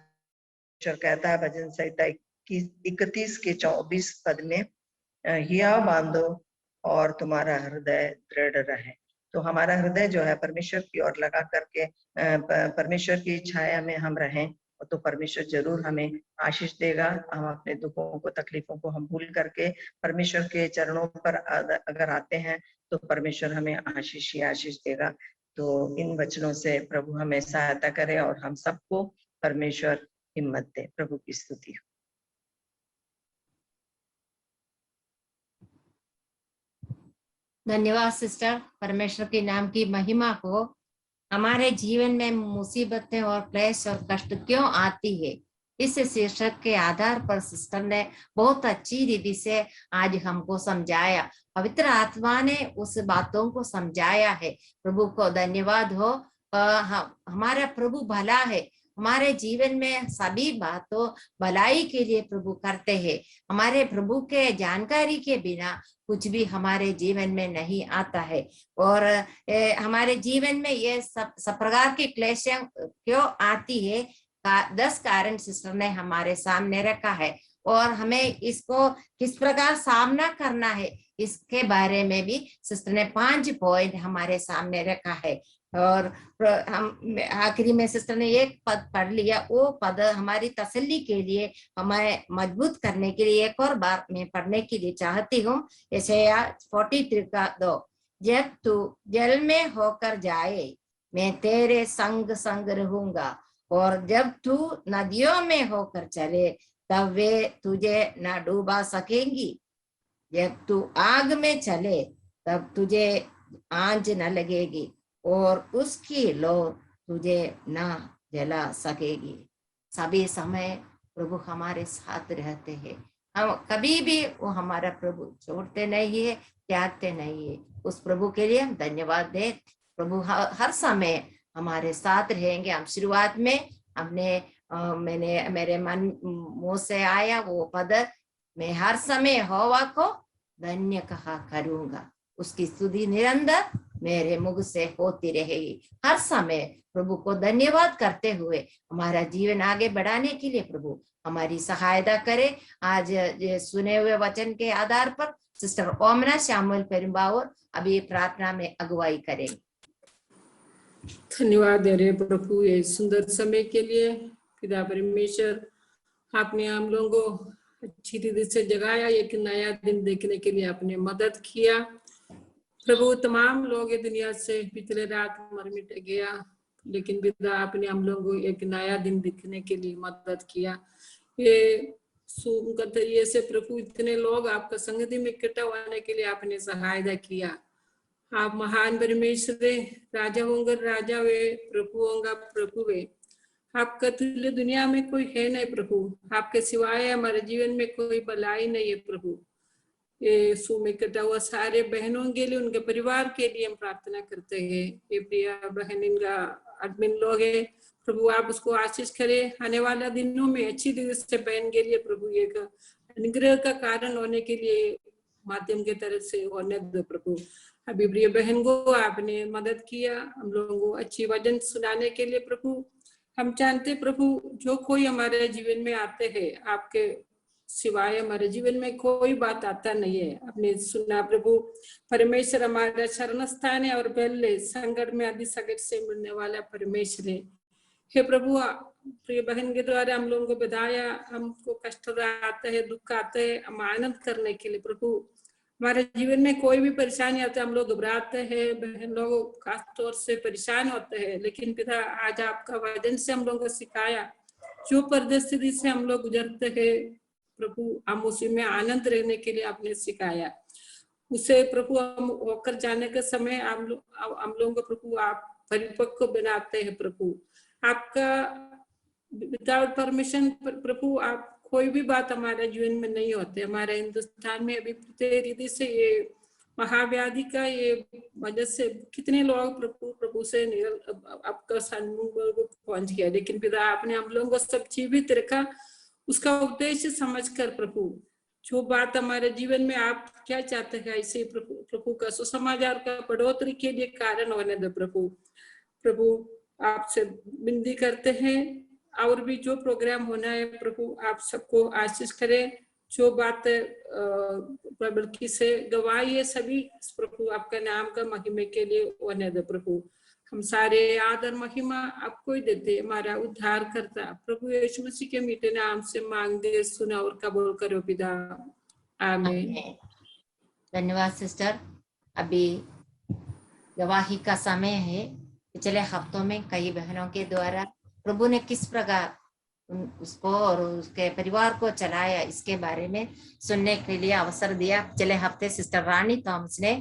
कहता है भजन संहिता 31 के 24 पद में, हिया बांधो और तुम्हारा हृदय दृढ़ रहे। तो हमारा हृदय जो है परमेश्वर की ओर लगा करके परमेश्वर की छाया में हम रहें, तो परमेश्वर जरूर हमें आशीष देगा। हम अपने दुखों को, तकलीफों को हम भूल करके परमेश्वर के चरणों पर अगर आते हैं तो परमेश्वर हमें आशीष ही आशीष देगा। तो इन वचनों से प्रभु हमें सहायता करे और हम सबको परमेश्वर हिम्मत दे। प्रभु की स्तुति हो। धन्यवाद सिस्टर। परमेश्वर के नाम की महिमा हो। हमारे जीवन में मुसीबतें और क्लेश और कष्ट क्यों आती है, इस शीर्षक के आधार पर सिस्टर ने बहुत अच्छी रीति से आज हमको समझाया। पवित्र आत्मा ने उस बातों को समझाया है। प्रभु को धन्यवाद हो। हमारा प्रभु भला है। हमारे जीवन में सभी बातों भलाई के लिए प्रभु करते हैं। हमारे प्रभु के जानकारी के बिना कुछ भी हमारे जीवन में नहीं आता है। और हमारे जीवन में ये सब प्रकार की क्लेश क्यों आती है, 10 कारण सिस्टर ने हमारे सामने रखा है। और हमें इसको किस प्रकार सामना करना है, इसके बारे में भी सिस्टर ने 5 पॉइंट हमारे सामने रखा है। और हम आखिरी में सिस्टर ने एक पद पढ़ लिया, वो पद हमारी तसल्ली के लिए, हमें मजबूत करने के लिए एक और बार मैं पढ़ने के लिए चाहती हूँ। यशायाह 43 का 2, जब तू जल में होकर जाए मैं तेरे संग संग रहूंगा, और जब तू नदियों में होकर चले तब वे तुझे न डूबा सकेंगी। जब तू आग में चले तब तुझे आंच न लगेगी, और उसकी लो तुझे न जला सकेगी। सभी समय प्रभु हमारे साथ रहते हैं। हम कभी भी वो हमारा प्रभु छोड़ते नहीं है, त्यागते नहीं है। उस प्रभु के लिए हम धन्यवाद दें। प्रभु हर समय हमारे साथ रहेंगे। हम शुरुआत में हमने मेरे मन मुंह से आया वो पद, मैं हर समय यहोवा को धन्य कहा करूंगा, उसकी स्तुति निरंतर मेरे मुख से होती रहेगी। हर समय प्रभु को धन्यवाद करते हुए हमारा जीवन आगे बढ़ाने के लिए प्रभु हमारी सहायता करे। आज ये सुने हुए वचन के आधार पर सिस्टर ओमना श्यामुल पेरुम्बावूर अभी प्रार्थना में अगुवाई करेंगे। धन्यवाद दे रहे प्रभु ये सुंदर समय के लिए। पिता परमेश्वर, आपने हम लोगों को अच्छी रीति से जगाया, एक नया दिन देखने के लिए आपने मदद किया। प्रभु तमाम लोग ये दुनिया से पिछले रात मर मिट गया, लेकिन पिता आपने हम लोगों को एक नया दिन दिखने के लिए मदद किया। ये सूम का तरीके से प्रभु इतने लोग आपका संगति में इकट्ठा होने के लिए आपने सहायता किया। आप महान परमेश्वर, राजा होंगे राजा वे, प्रभु होंगे प्रभु वे। आपका तुल्य दुनिया में कोई है नहीं प्रभु, आपके सिवाय हमारे जीवन में कोई भलाई नहीं है प्रभु। ये सुम इकट्ठा हुआ सारे बहनों के लिए, उनके परिवार के लिए हम प्रार्थना करते हैं। ये प्रिया बहन इनका एडमिन लोग है प्रभु, आप उसको आशीष करें। आने वाला दिनों में अच्छी तरह से बहन के लिए प्रभु एक अनुग्रह का कारण होने के लिए माध्यम के तरफ से होने दो प्रभु। अभी प्रिय बहन को आपने मदद किया हम लोगों को अच्छी वचन सुनाने के लिए प्रभु। हम जानते प्रभु जो कोई हमारे जीवन में आते हैं, आपके सिवाय हमारे जीवन में कोई बात आता नहीं है। आपने सुना प्रभु, परमेश्वर हमारा शरण स्थान है और पहले संकट में आदि संकट से मिलने वाला परमेश्वर है। हे प्रभु, प्रिय बहन के द्वारा हम लोगों को बताया, हमको कष्ट आता है, दुख आता है, हम आनंद करने के लिए प्रभु। हमारे जीवन में कोई भी परेशानी आती है, हम लोग घबराते हैं, बहन लोग खास तौर से परेशान होते हैं, लेकिन पिता आज आपका वचन से हम लोगों को सिखाया, जो परिस्थिति से हम लोग गुजरते हैं प्रभु, हम उसी में आनंद रहने के लिए आपने सिखाया। उसे प्रभु हम होकर जाने के समय हम लोगों को प्रभु आप परिपक्व बनाते हैं प्रभु। आपका विदाउट परमिशन प्रभु आप कोई भी बात हमारे जीवन में नहीं होते। हमारे हिंदुस्तान में अभी रीति से ये महाव्याधि का ये वजह से कितने लोग प्रभु से आपका सन्मुख पहुंच गया, लेकिन पिता आपने हम लोगों को सब जीवित रखा उसका उद्देश्य समझकर प्रभु जो बात हमारे जीवन में आप क्या चाहते हैं ऐसे प्रभु का सुसमाचार का बढ़ोतरी के लिए कारण होने दो प्रभु आपसे विनती करते हैं। और भी जो प्रोग्राम होना है प्रभु आप सबको आशीष करें। जो बात बल्कि से गवाही है सभी प्रभु आपका नाम का महिमा के लिए होने दो प्रभु। हम सारे आदर महिमा आपको ही देते, हमारा उद्धार करता प्रभु यीशु मसीह के मीठे नाम से मांगते सुना और कबूल करो पिता, आमीन। धन्यवाद सिस्टर। अभी गवाही का समय है। पिछले हफ्तों में कई बहनों के द्वारा प्रभु ने किस प्रकार उसको और उसके परिवार को चलाया इसके बारे में सुनने के लिए अवसर दिया। पिछले हफ्ते सिस्टर रानी थॉमस ने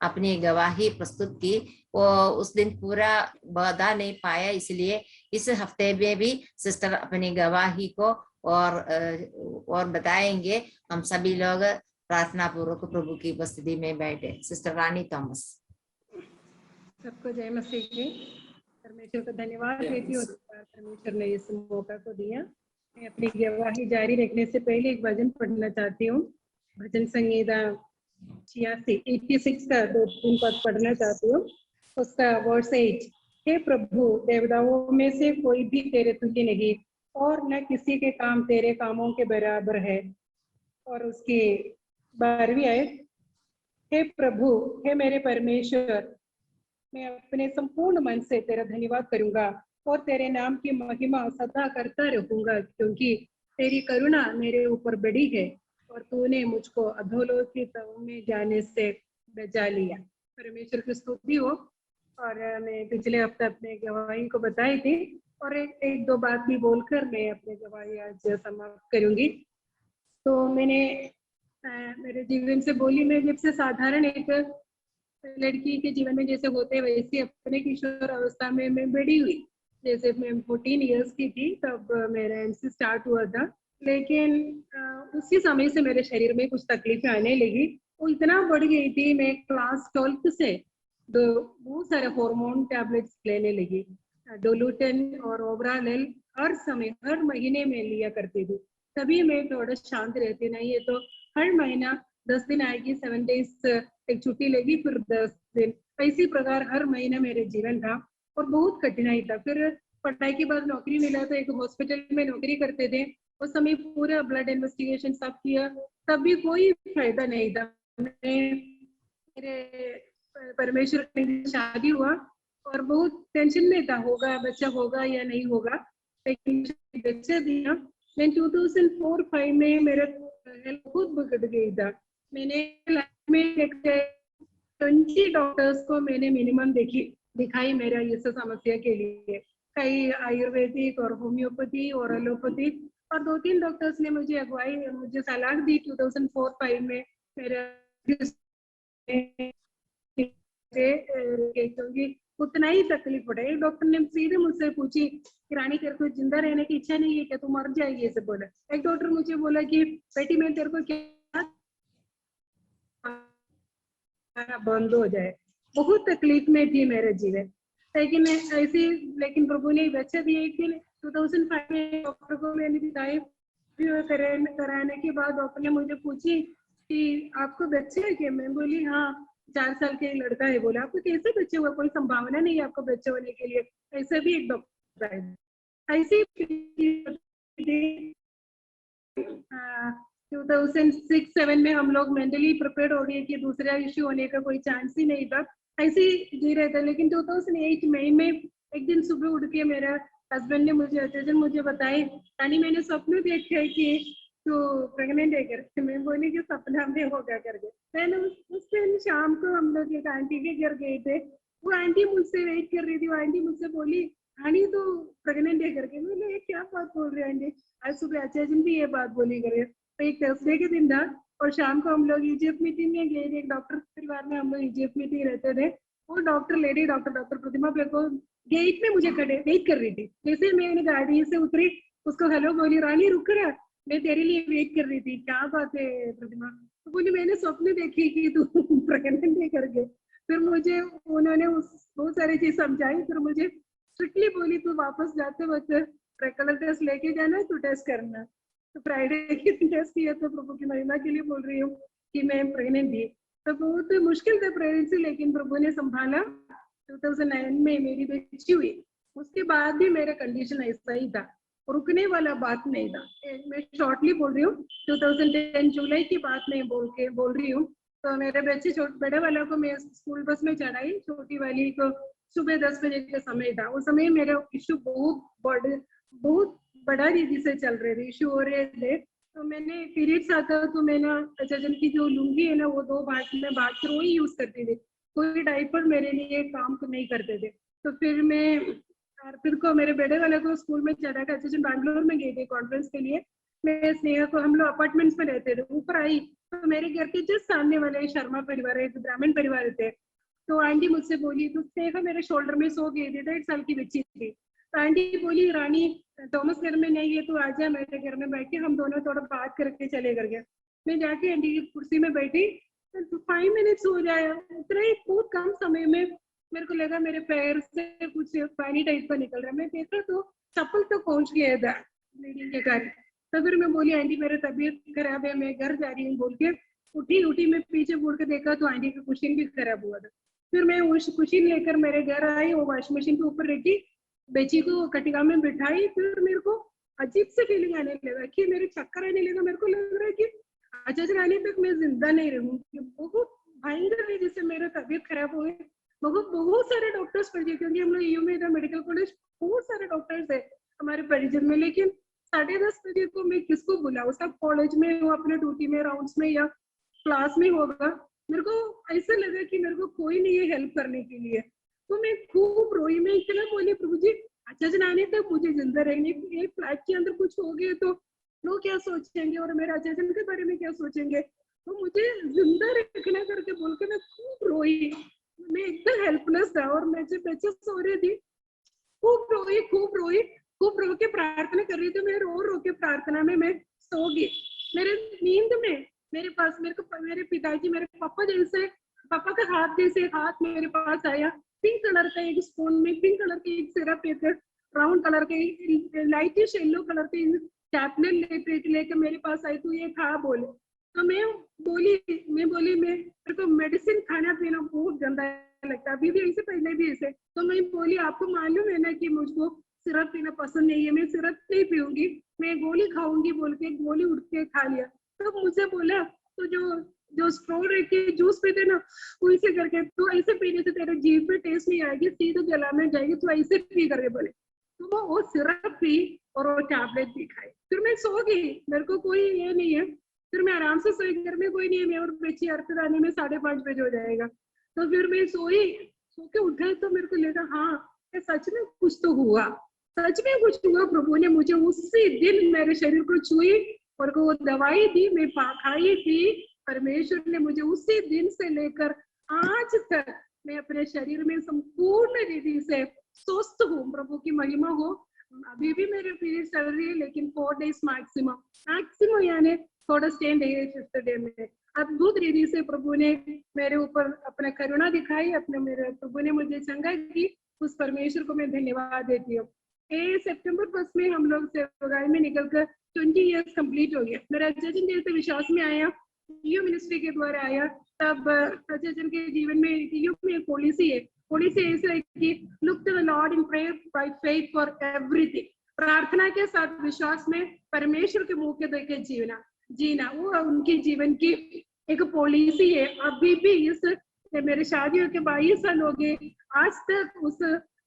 अपनी गवाही प्रस्तुत की। वो उस दिन पूरा बता नहीं पाया, इसलिए इस हफ्ते में भी सिस्टर अपनी गवाही को और बताएंगे। हम सभी लोग प्रार्थना पूर्वक प्रभु की उपस्थिति में बैठे। सिस्टर रानी थॉमस। सबको जय मसीह की। परमेश्वर का धन्यवाद देती हूँ, परमेश्वर ने इस मौका को दिया। मैं अपनी गवाही जारी रखने से पहले एक भजन पढ़ना चाहती हूँ। भजन संगीता 86 का 2-3 पद पढ़ना चाहती हूँ। उसका वर्स 8, हे प्रभु देवताओं में से कोई भी तेरे तुल्य नहीं और न किसी के काम तेरे कामों के बराबर है। और उसकी 12वीं आयत, हे प्रभु हे मेरे परमेश्वर, मैं अपने संपूर्ण मन से तेरा धन्यवाद करूंगा और तेरे नाम की महिमा सदा करता रहूंगा, क्योंकि तेरी करुणा मेरे ऊपर बड़ी है और तूने मुझको अधोलोक की तव में जाने से बचा लिया। परमेश्वर की स्तुति हो। और मैं पिछले हफ्ते अपने गवाही को बताई थी और एक दो बात भी बोलकर मैं अपनी गवाही आज समाप्त करूंगी। तो मैंने मेरे जीवन से बोली, मैं जब से साधारण एक लड़की के जीवन में जैसे होते वैसे अपने किशोर अवस्था में मैं बड़ी हुई। जैसे मैं 14 इयर्स की थी तब मेरा MC स्टार्ट हुआ था, लेकिन उसी समय से मेरे शरीर में कुछ तकलीफें आने लगी। वो इतना बढ़ गई थी, मैं क्लास 12 से बहुत सारे हार्मोन टैबलेट्स लेने लगी। डोलूटेन और ओब्रानेल हर समय हर महीने में लिया करती थी, तभी मैं थोड़ा शांत रहती। नहीं ये तो हर महीना 10 दिन आएगी, 7 डेज एक छुट्टी लेगी, फिर 10 दिन, इसी प्रकार हर महीने मेरे जीवन था और बहुत कठिनाई था। फिर पढ़ाई के बाद नौकरी मिला तो एक हॉस्पिटल में नौकरी करते थे। उस समय पूरा ब्लड इन्वेस्टिगेशन सब किया, तब भी कोई फायदा नहीं था। मेरे परमेश्वर की शादी हुआ और बहुत टेंशन में था, होगा बच्चा होगा या नहीं होगा, लेकिन बच्चा दिया। मैं 2004-5 में मेरा हेल्थ बहुत बिगड़ गई था। मैंने लाइफ में 20 डॉक्टर्स को मैंने मिनिमम दिखाई मेरा ये समस्या के लिए, कई आयुर्वेदिक और होम्योपैथी और एलोपैथी, और 2-3 डॉक्टर्स ने मुझे सलाह दी 2004-5 में मेरा क्योंकि उतना ही तकलीफ पड़े। एक डॉक्टर ने सीधे मुझसे पूछी कि रानी तेरे को जिंदा रहने की इच्छा नहीं है क्या, तू मर जाएगी ऐसे बोला। एक डॉक्टर मुझे बोला कि बेटी मैं तेरे को क्या बंद हो जाए। बहुत तकलीफ में थी मेरे जीवन, लेकिन प्रभु ने बच्चा दिया। एक दिन 2005 में डॉक्टर को मैंने दिखाई, कराने के बाद डॉक्टर ने मुझे पूछी कि आपको बच्चे है क्या? मैं बोली हाँ, 4 साल के लड़का है। बोला आपको कैसे बच्चे हुआ, कोई संभावना नहीं है आपको बच्चे होने के लिए। ऐसा भी एक डॉक्टर है। ऐसे 2006-7 में हम लोग मेंटली प्रिपेयर हो गए कि दूसरा इश्यू होने का कोई चांस ही नहीं था, ऐसे ही जी रहे थे। लेकिन 2008 मई में एक दिन सुबह उठ के मेरा हस्बैंड ने मुझे बताई, रानी मैंने स्वप्न देखा है कि तो प्रेग्नेंट है करके। मैं बोली कि सपना में होगा करके। मैंने उस दिन शाम को हम लोग एक आंटी के घर गए थे। वो आंटी मुझसे वेट कर रही थी। वो आंटी मुझसे बोली रानी तो प्रेग्नेंट है करके। मैंने क्या बात बोल रही आंटी, आज सुबह अच्छा दिन भी ये बात बोली करे। तो एक थर्सडे के दिन था, और शाम को हम लोग ईजीएफ मीटिंग में गए थे। एक डॉक्टर परिवार में हम लोग ईजीएफ मीटिंग रहते थे। वो डॉक्टर लेडी डॉक्टर प्रतिमा पे को गेट में मुझे खड़े वेट कर रही थी। जैसे मैंने गाड़ी से उतरी उसको हेलो बोली, रानी रुक रहा, मैं तेरे लिए वेट कर रही थी। क्या बात है प्रतिमा? तो बोली मैंने स्वप्न देखी कि तू प्रेग्नेंट है करके। फिर मुझे उन्होंने बहुत सारी चीज समझाई। फिर मुझे स्ट्रिक्टली बोली तू वापस जाते वक्त कलर टेस्ट लेके जाना, तू टेस्ट करना। तो फ्राइडे की टेस्ट किया तो प्रभु की महिमा के लिए बोल रही हूँ कि मैं प्रेग्नेंट थी। तो बहुत मुश्किल था प्रेगनेंसी, लेकिन प्रभु ने संभाला। 2009 में मेरी बच्ची हुई। उसके बाद भी मेरा कंडीशन ऐसा ही था, रुकने वाला बात नहीं था। मैं शॉर्टली बोल रही हूँ, 2010 जुलाई की बात मैं बोल रही हूँ। तो मेरे बच्चे बड़े वाला को मैं स्कूल बस में चढ़ाई, छोटी वाली को सुबह 10 बजे का समय था। उस समय मेरा इश्यू बहुत बड़ा रीति से चल रहे थे, इश्यू हो रहे थे। तो मैंने पीरियड्स आता तो मैंने सजन की जो लुंगी है ना, वो 2 बार में बात वही यूज करती थी। कोई डायपर मेरे लिए काम नहीं करते थे। तो फिर मैं अर्पित को, मेरे बेटे वाले को स्कूल में चढ़ा कर सजन बैंगलोर में गई थी कॉन्फ्रेंस के लिए। मैं स्नेहा को, हम लोग अपार्टमेंट्स में रहते थे, ऊपर आई तो मेरे घर के जस्ट सामने वाले शर्मा परिवार है, ब्राह्मण परिवार थे। तो आंटी मुझसे बोली, तो स्नेहा मेरे शोल्डर में सो गई थी, 1.5 साल की बच्ची थी। तो आंटी बोली, रानी थॉमस घर में नहीं है, तो आजा मेरे घर में बैठ के हम दोनों थोड़ा बात करके चले करके। मैं जाके आंटी की कुर्सी में बैठी, तो 5 मिनट्स हो जाए, उतना ही बहुत कम समय में मेरे को लगा मेरे पैर से कुछ पानी टाइप का निकल रहा है। मैं देखा तो चप्पल तो पहुंच गया था ब्लीडिंग के कारण। तो फिर मैं बोली, आंटी मेरी तबीयत खराब है, मैं घर जा रही हूँ बोल के उठी। मैं पीछे मुड़ के देखा तो आंटी का कुशन भी खराब हुआ था। फिर मैं उस कुशन लेकर मेरे घर आई, वो वॉशिंग मशीन के ऊपर रखी, बेची को कटिका में बिठाई। फिर मेरे को अजीब से फीलिंग आने लगा कि मेरे चक्कर आने लगा। मेरे को लग रहा है कि अचानक आने तक मैं जिंदा नहीं रहूंगी। बहुत भयंकर है, जिससे मेरा तबीयत खराब हो गई। बहुत सारे डॉक्टर्स पढ़े, क्योंकि हम लोग यूं में था मेडिकल कॉलेज, बहुत सारे डॉक्टर्स है हमारे परिजन में। लेकिन 10:30 बजे को मैं किसको बुलाऊं? सब कॉलेज में हो, अपने ड्यूटी में, राउंड्स में या क्लास में होगा। मेरे को ऐसा लगा कि मेरे को कोई नहीं है हेल्प करने के लिए। तो मैं खूब रोई। मैं इतना बोली, प्रभु जी अच्छा जनाने तक मुझे जिंदा रहने, एक फ्लैट के अंदर कुछ हो गया तो लोग क्या सोचेंगे और मेरे अजय के बारे में क्या सोचेंगे, तो मुझे जिंदा रखना करके बोल के मैं खूब रोई। मैं एकदम हेल्पलेस था। और मैं जब बच्चे सो रही थी, खूब रो के प्रार्थना कर रही थी। मैं रो के प्रार्थना में मैं सो गई। मेरे नींद में मेरे पास मेरे पिताजी, मेरे पापा का हाथ जैसे हाथ मेरे पास आया। पिंक कलर का एक स्पून में पिंक कलर के एक सिरप लेकर, ब्राउन कलर के लाइटिश येलो कलर के टैबलेट लेकर मेरे पास आई। तो ये खा बोले। तो मैं बोली मेरे को मेडिसिन खाना पीना बहुत गंदा लगता है, अभी भी ऐसे, पहले भी ऐसे। तो मैं बोली, आपको मालूम है ना कि मुझको सिरप पीना पसंद नहीं है, मैं सिरप नहीं पीऊंगी, मैं गोली खाऊंगी बोल के गोली उठ के खा लिया। तो मुझे बोला, तो जो स्ट्रॉ रख के जूस पीते ना, वैसे करके, तो ऐसे पीने से तेरे जीभ में टेस्ट नहीं आएगी, सीधे गला में जाएगी, तो ऐसे पी करके बोले। तो वो सिरप पी और वो टैबलेट भी खाई। फिर मैं सो गई, मेरे को कोई ये नहीं है। फिर मैं आराम से सोई, घर में कोई नहीं है, मैं और बच्ची अर्पित आने में 5:30 बजे हो जाएगा। तो फिर मैं सोई, सो के उठा तो मेरे को लगा हाँ सच में कुछ तो हुआ, सच में कुछ हुआ। प्रभु ने मुझे उसी दिन मेरे शरीर को छुई और वो दवाई दी, मैं खाई थी। परमेश्वर ने मुझे उसी दिन से लेकर आज तक मैं अपने शरीर में संपूर्ण रीति से स्वस्थ हूँ। प्रभु की महिमा हो। अभी भी मेरे पीरियड चल रही है, लेकिन 4 डेज मैक्सिमम यानी थोड़ा स्टेन है 5th डे में। अद्भुत रीति से प्रभु ने मेरे ऊपर अपना करुणा दिखाई, मेरे प्रभु ने मुझे चंगा की। उस परमेश्वर को मैं धन्यवाद देती हूँ। सितंबर 1 में हम लोग सेवकाई में निकलकर 20 इयर्स कंप्लीट हो गया। मेरा जजन जैसे विश्वास में आया, यू मिनिस्ट्री के द्वारा आया। तब जजन के जीवन में यू में पॉलिसी है, पॉलिसी ऐसा है कि look to the Lord in prayer by faith for everything. प्रार्थना के साथ विश्वास में परमेश्वर के मुंह के देखे जीना वो उनके जीवन की एक पॉलिसी है। अभी भी इस मेरे शादियों के 22 साल हो गए, आज तक उस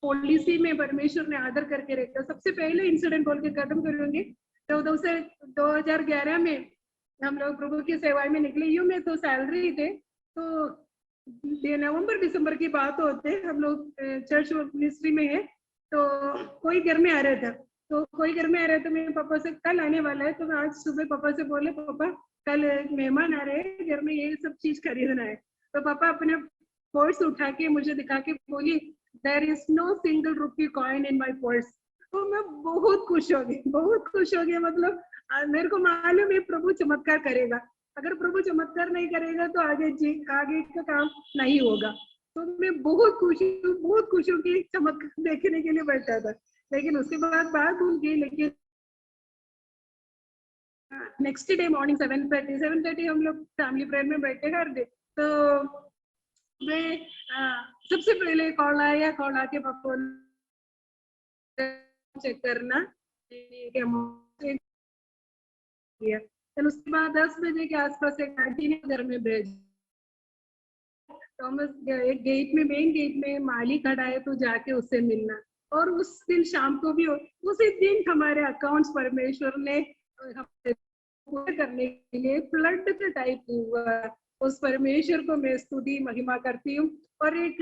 पॉलिसी में परमेश्वर ने आदर करके रखा। सबसे पहले इंसिडेंट बोल के खत्म करूंगी। 2011 में हम लोग प्रभु की सेवाएं में निकले। यूं में तो सैलरी थे, तो नवंबर दिसंबर की बात होते, हम लोग चर्च मिनिस्ट्री में है, तो कोई घर में आ रहा था। तो कोई घर में आ रहा है तो मेरे पापा से कल आने वाला है, तो मैं आज सुबह पापा से बोले पापा कल मेहमान आ रहे हैं घर में, ये सब चीज खरीदना है। तो पापा अपने पर्स उठा के मुझे दिखा के बोली there is no single rupee coin in my purse. तो मैं बहुत खुश हो गई, बहुत खुश हो गई। मतलब मेरे को मालूम है प्रभु चमत्कार करेगा, अगर प्रभु चमत्कार नहीं करेगा तो आगे का काम नहीं होगा। तो मैं बहुत खुश हूँ कि चमत्कार देखने के लिए बैठा था। लेकिन उसके बाद बात भूल गई। लेकिन नेक्स्ट डे मॉर्निंग 7:30 हम लोग फैमिली प्रेयर में बैठे कर दे। तो मैं सबसे पहले कॉल आके पापा चेक करना किया। फिर उसके बाद 10 बजे के आसपास एक आंटी ने घर में भेज थॉमस एक गेट में, मेन गेट में माली खड़ा है तो जाके उससे मिलना। और उस दिन शाम को भी उसी दिन हमारे अकाउंट्स परमेश्वर ने पूरे करने के लिए फ्लड का टाइप हुआ। उस परमेश्वर को मैं स्तुति महिमा करती हूँ। और एक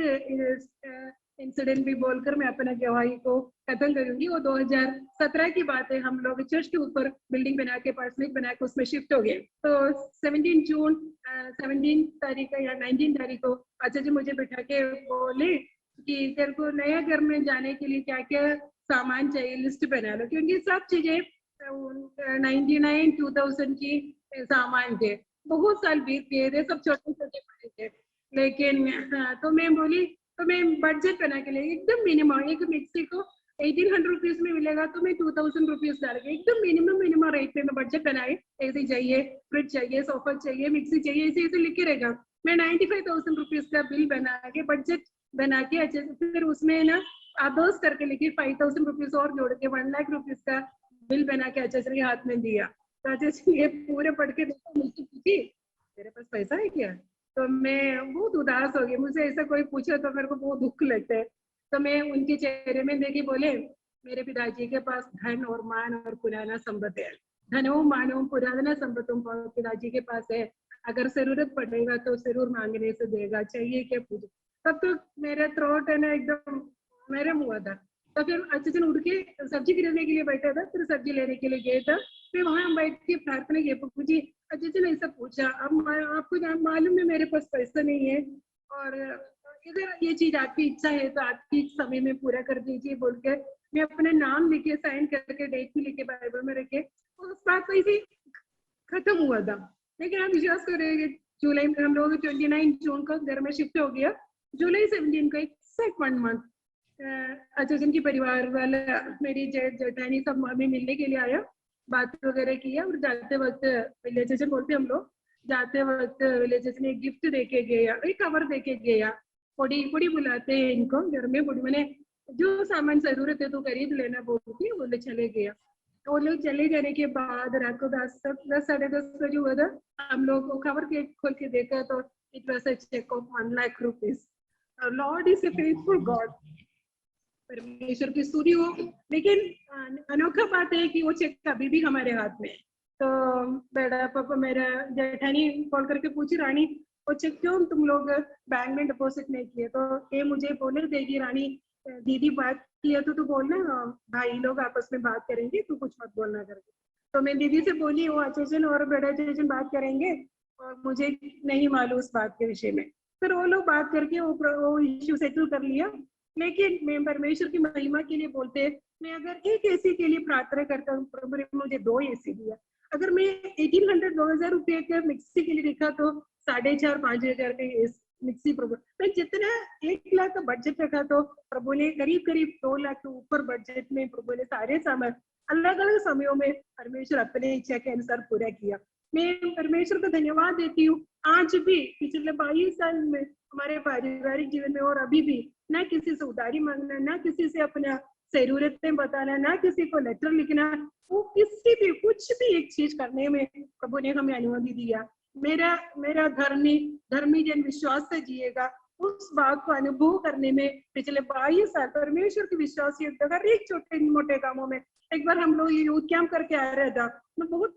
इंसिडेंट भी बोलकर मैं अपना गवाही को खत्म करूंगी। वो 2017 की बात है। हम लोग चर्च के ऊपर बिल्डिंग बना के, अपार्टमेंट बना के उसमें शिफ्ट हो गए। तो 17 जून 17 तारीख या 19 तारीख को अच्छा जी मुझे बैठा के बोले कि तेरे को नया घर में जाने के लिए क्या क्या सामान चाहिए लिस्ट बना लो, क्योंकि सब चीजें 99-2000 की सामान थे। बहुत साल बीत गए थे, सब छोटे छोटे बड़े थे। लेकिन तो मैं बोली, तो मैं बजट बना के लिए एकदम मिनिमम, एक मिक्सी को 1800 रुपीज में मिलेगा तो मैं 2000 रुपीज डाल के एकदम मिनिमम रेट पे मैं बजट बनाए। ऐसे चाहिए, फ्रिज चाहिए, सोफा चाहिए, मिक्सी चाहिए, ऐसे ऐसे लिखे रहेगा। मैं 95,000 रुपीज का बिल बना के, बजट बना के अच्छे से, फिर उसमें ना अदर्स करके लिखी 5,000 रुपीज और जोड़ के 1 लाख रुपीज का बिल बना के अच्छे से हाथ में दिया। तो अच्छे से ये पूरे पढ़ के देखो, मुझसे पूछी तेरे पास पैसा है क्या? तो मैं बहुत उदास हो गई। मुझे ऐसा कोई पूछे तो मेरे को बहुत दुख लगता है। तो मैं उनके चेहरे में देखी, बोले मेरे पिताजी के पास धन और मान और पुराना संपत्ति है। धनो मानो पुराना संपत्ति पिताजी के पास है, अगर जरूरत पड़ेगा तो जरूर मांगने से देगा, चाहिए क्या पूछे। तब तो मेरा थ्रोट है ना एकदम मेरे मुँह था। तो फिर अच्छे से उठ के सब्जी खरीदने के लिए बैठा था, फिर सब्जी लेने के लिए गए था। फिर वहां बैठ के प्रार्थना की, प्रभु जी अच्छे से नहीं सब पूछा, अब आपको मालूम है मेरे पास पैसा नहीं है, और इधर ये चीज आपकी इच्छा है तो आपकी समय में पूरा कर दीजिए बोल के मैं अपना नाम लिखे, साइन करके, डेट भी लिखे, बाइबल में रखे। उस बात को इसी खत्म हुआ था। लेकिन आप विश्वास करेंगे, जुलाई में हम लोग 29 जून को घर में शिफ्ट हो गया। जुलाई 17 को एक्सैक्ट 1 मंथ अच्छा जिनकी परिवार वाला, मेरी जेठ जेठानी सब हमें मिलने के लिए आया, बात वगैरह किया। और जाते वक्त विलेज बोलते हम लोग, जाते वक्त विलेज ने एक गिफ्ट देके गया, एक कवर देके गया। पुड़ी बुलाते हैं इनको घर में। पुड़ी मैंने जो सामान जरूरत है तो खरीद लेना बोल के बोले चले गया। तो वो लोग चले जाने के बाद रात को 10 साढ़े 10 बजे हुआ था। हम लोग को खबर के खोल के देखा तो it was a cheque of 1 lakh rupees. Lord is a faithful God, परमेश्वर की स्तुति हो। लेकिन अनोखा बात है कि वो चेक अभी भी हमारे हाथ में है। तो बेटा पापा मेरा जेठानी कॉल करके पूछी, रानी वो चेक क्यों तुम लोग बैंक में डिपॉजिट नहीं किए? तो ये मुझे बोले देगी, रानी दीदी बात किया तो तू बोलना, भाई लोग आपस में बात करेंगे, तू कुछ मत बोलना करके। तो मैं दीदी से बोली वो चेचन और बड़ा चेचन बात करेंगे और मुझे नहीं मालूम उस बात के विषय में। फिर वो लोग बात करके वो इश्यू सेटल कर लिया। लेकिन मैं परमेश्वर की महिमा के लिए बोलते, मैं अगर एक एसी के लिए प्रार्थना करता हूँ, प्रभु ने मुझे 2 एसी दिया। अगर मैं 1800-2000 रुपये का मिक्सी के लिए देखा तो 4,500-5,000 के मिक्सी प्रभु, मैं जितना 1 लाख का बजट रखा तो प्रभु ने करीब करीब 2 लाख के ऊपर बजट में प्रभु ने सारे सामान अलग अलग समयों में परमेश्वर अपने इच्छा के अनुसार पूरा किया। मैं परमेश्वर को धन्यवाद देती हूँ। आज भी पिछले 22 साल में हमारे पारिवारिक जीवन में और अभी भी ना किसी से उधारी मांगना, ना किसी से अपना जरूरतें बताना, ना किसी को लेटर लिखना, वो किसी भी कुछ भी एक चीज करने में प्रभु ने हमें अनुमति दिया। मेरा धर्मी जन विश्वास से जिएगा, उस बात को अनुभव करने में पिछले 22 साल परमेश्वर की विश्वास हर एक छोटे मोटे कामों में। एक बार हम लोग ये यूथ कैंप करके आ रहा था, मैं बहुत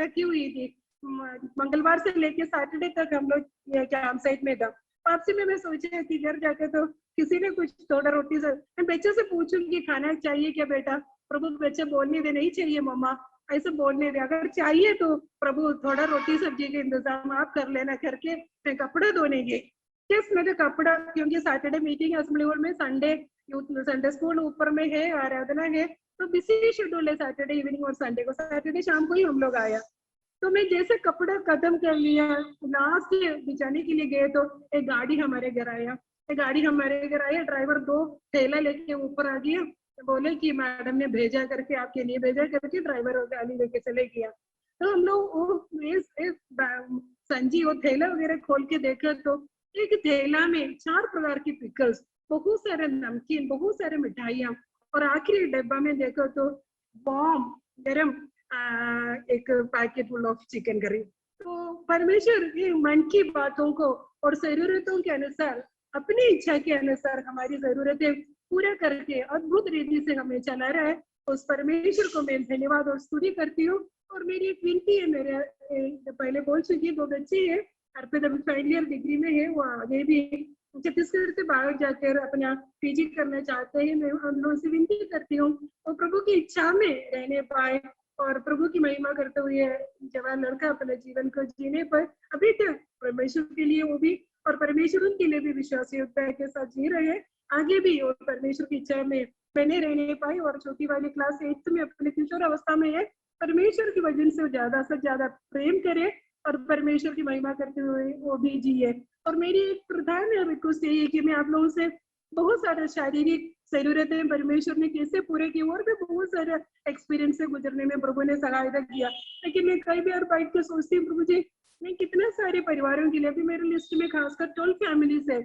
थकी हुई थी। मंगलवार से लेके सैटरडे तक हम लोग कैंप साइट में था। वापसी में मैं सोची थी घर जाके तो किसी ने कुछ थोड़ा रोटी से, मैं बच्चे से पूछूंगी खाना चाहिए क्या बेटा, प्रभु बच्चे बोलने दे, नहीं चाहिए मम्मा ऐसे बोलने दे, अगर चाहिए तो प्रभु थोड़ा रोटी सब्जी के इंतजाम आप कर लेना करके मैं कपड़ा धोने गई। किस में तो कपड़ा, क्योंकि सैटरडे मीटिंग असेंबली हॉल में, संडे यूथ संडे स्कूल ऊपर में है, आराधना है, तो बिजी शेड्यूल है सैटरडे इवनिंग और संडे को। सैटरडे शाम को ही हम लोग आया, तो मैं जैसे कपड़ा खत्म कर लिया, लास्ट बिछाने के लिए गए तो एक गाड़ी हमारे घर आया। ड्राइवर 2 थैला लेके ऊपर आ गया, बोले कि मैडम ने भेजा करके, आपके लिए भेजा करके, ड्राइवर गाड़ी लेके चले गया। तो हम लोग संजी वो थैला वगैरह खोल के देखा तो एक थैला में 4 प्रकार की पिकल्स, बहुत सारे नमकीन, बहुत सारे मिठाइयाँ, और आखिरी डब्बा में देखो तो बॉम गरम एक packet full of chicken curry. तो परमेश्वर ये मन की बातों को और जरूरतों के अनुसार, अपनी इच्छा के अनुसार हमारी जरूरतें पूरा करके अद्भुत रीति से हमें चला रहा है। उस परमेश्वर को मैं धन्यवाद और स्तुति करती हूँ। और मेरी एक विनती है, मेरे पहले बोल चुकी है, 2 बच्चे हैं, अर्पित अभी फाइनल ईयर डिग्री में है, वो आगे भी छत्तीसगढ़ से बाहर जाकर अपना पीजी करना चाहते हैं। मैं हम लोगों से विनती करती हूँ और प्रभु की इच्छा में रहने पाए और प्रभु की महिमा करते हुए जवान लड़का अपने जीवन को जीने पर अभी तक परमेश्वर के लिए वो भी और परमेश्वर उनके लिए भी विश्वास योग्यता के साथ जी रहे, आगे भी और परमेश्वर की इच्छा में बने रहने पाए। और छोटी वाली क्लास 8 में अपने किशोर अवस्था में है, परमेश्वर की वजह से ज्यादा से ज्यादा प्रेम करे और परमेश्वर की महिमा करते हुए वो भी जिए। और मेरी एक प्रधान रिक्वेस्ट यही है कि मैं आप लोगों से बहुत सारे शारीरिक जरूरतें परमेश्वर ने कैसे पूरे की, और भी बहुत सारे एक्सपीरियंस से गुजरने में प्रभु ने सहायता किया। लेकिन मैं कई बार बैठ के सोचती हूँ, प्रभु जी मैं कितने सारे परिवारों के लिए, अभी मेरे लिस्ट में खासकर 12 फैमिलीज है,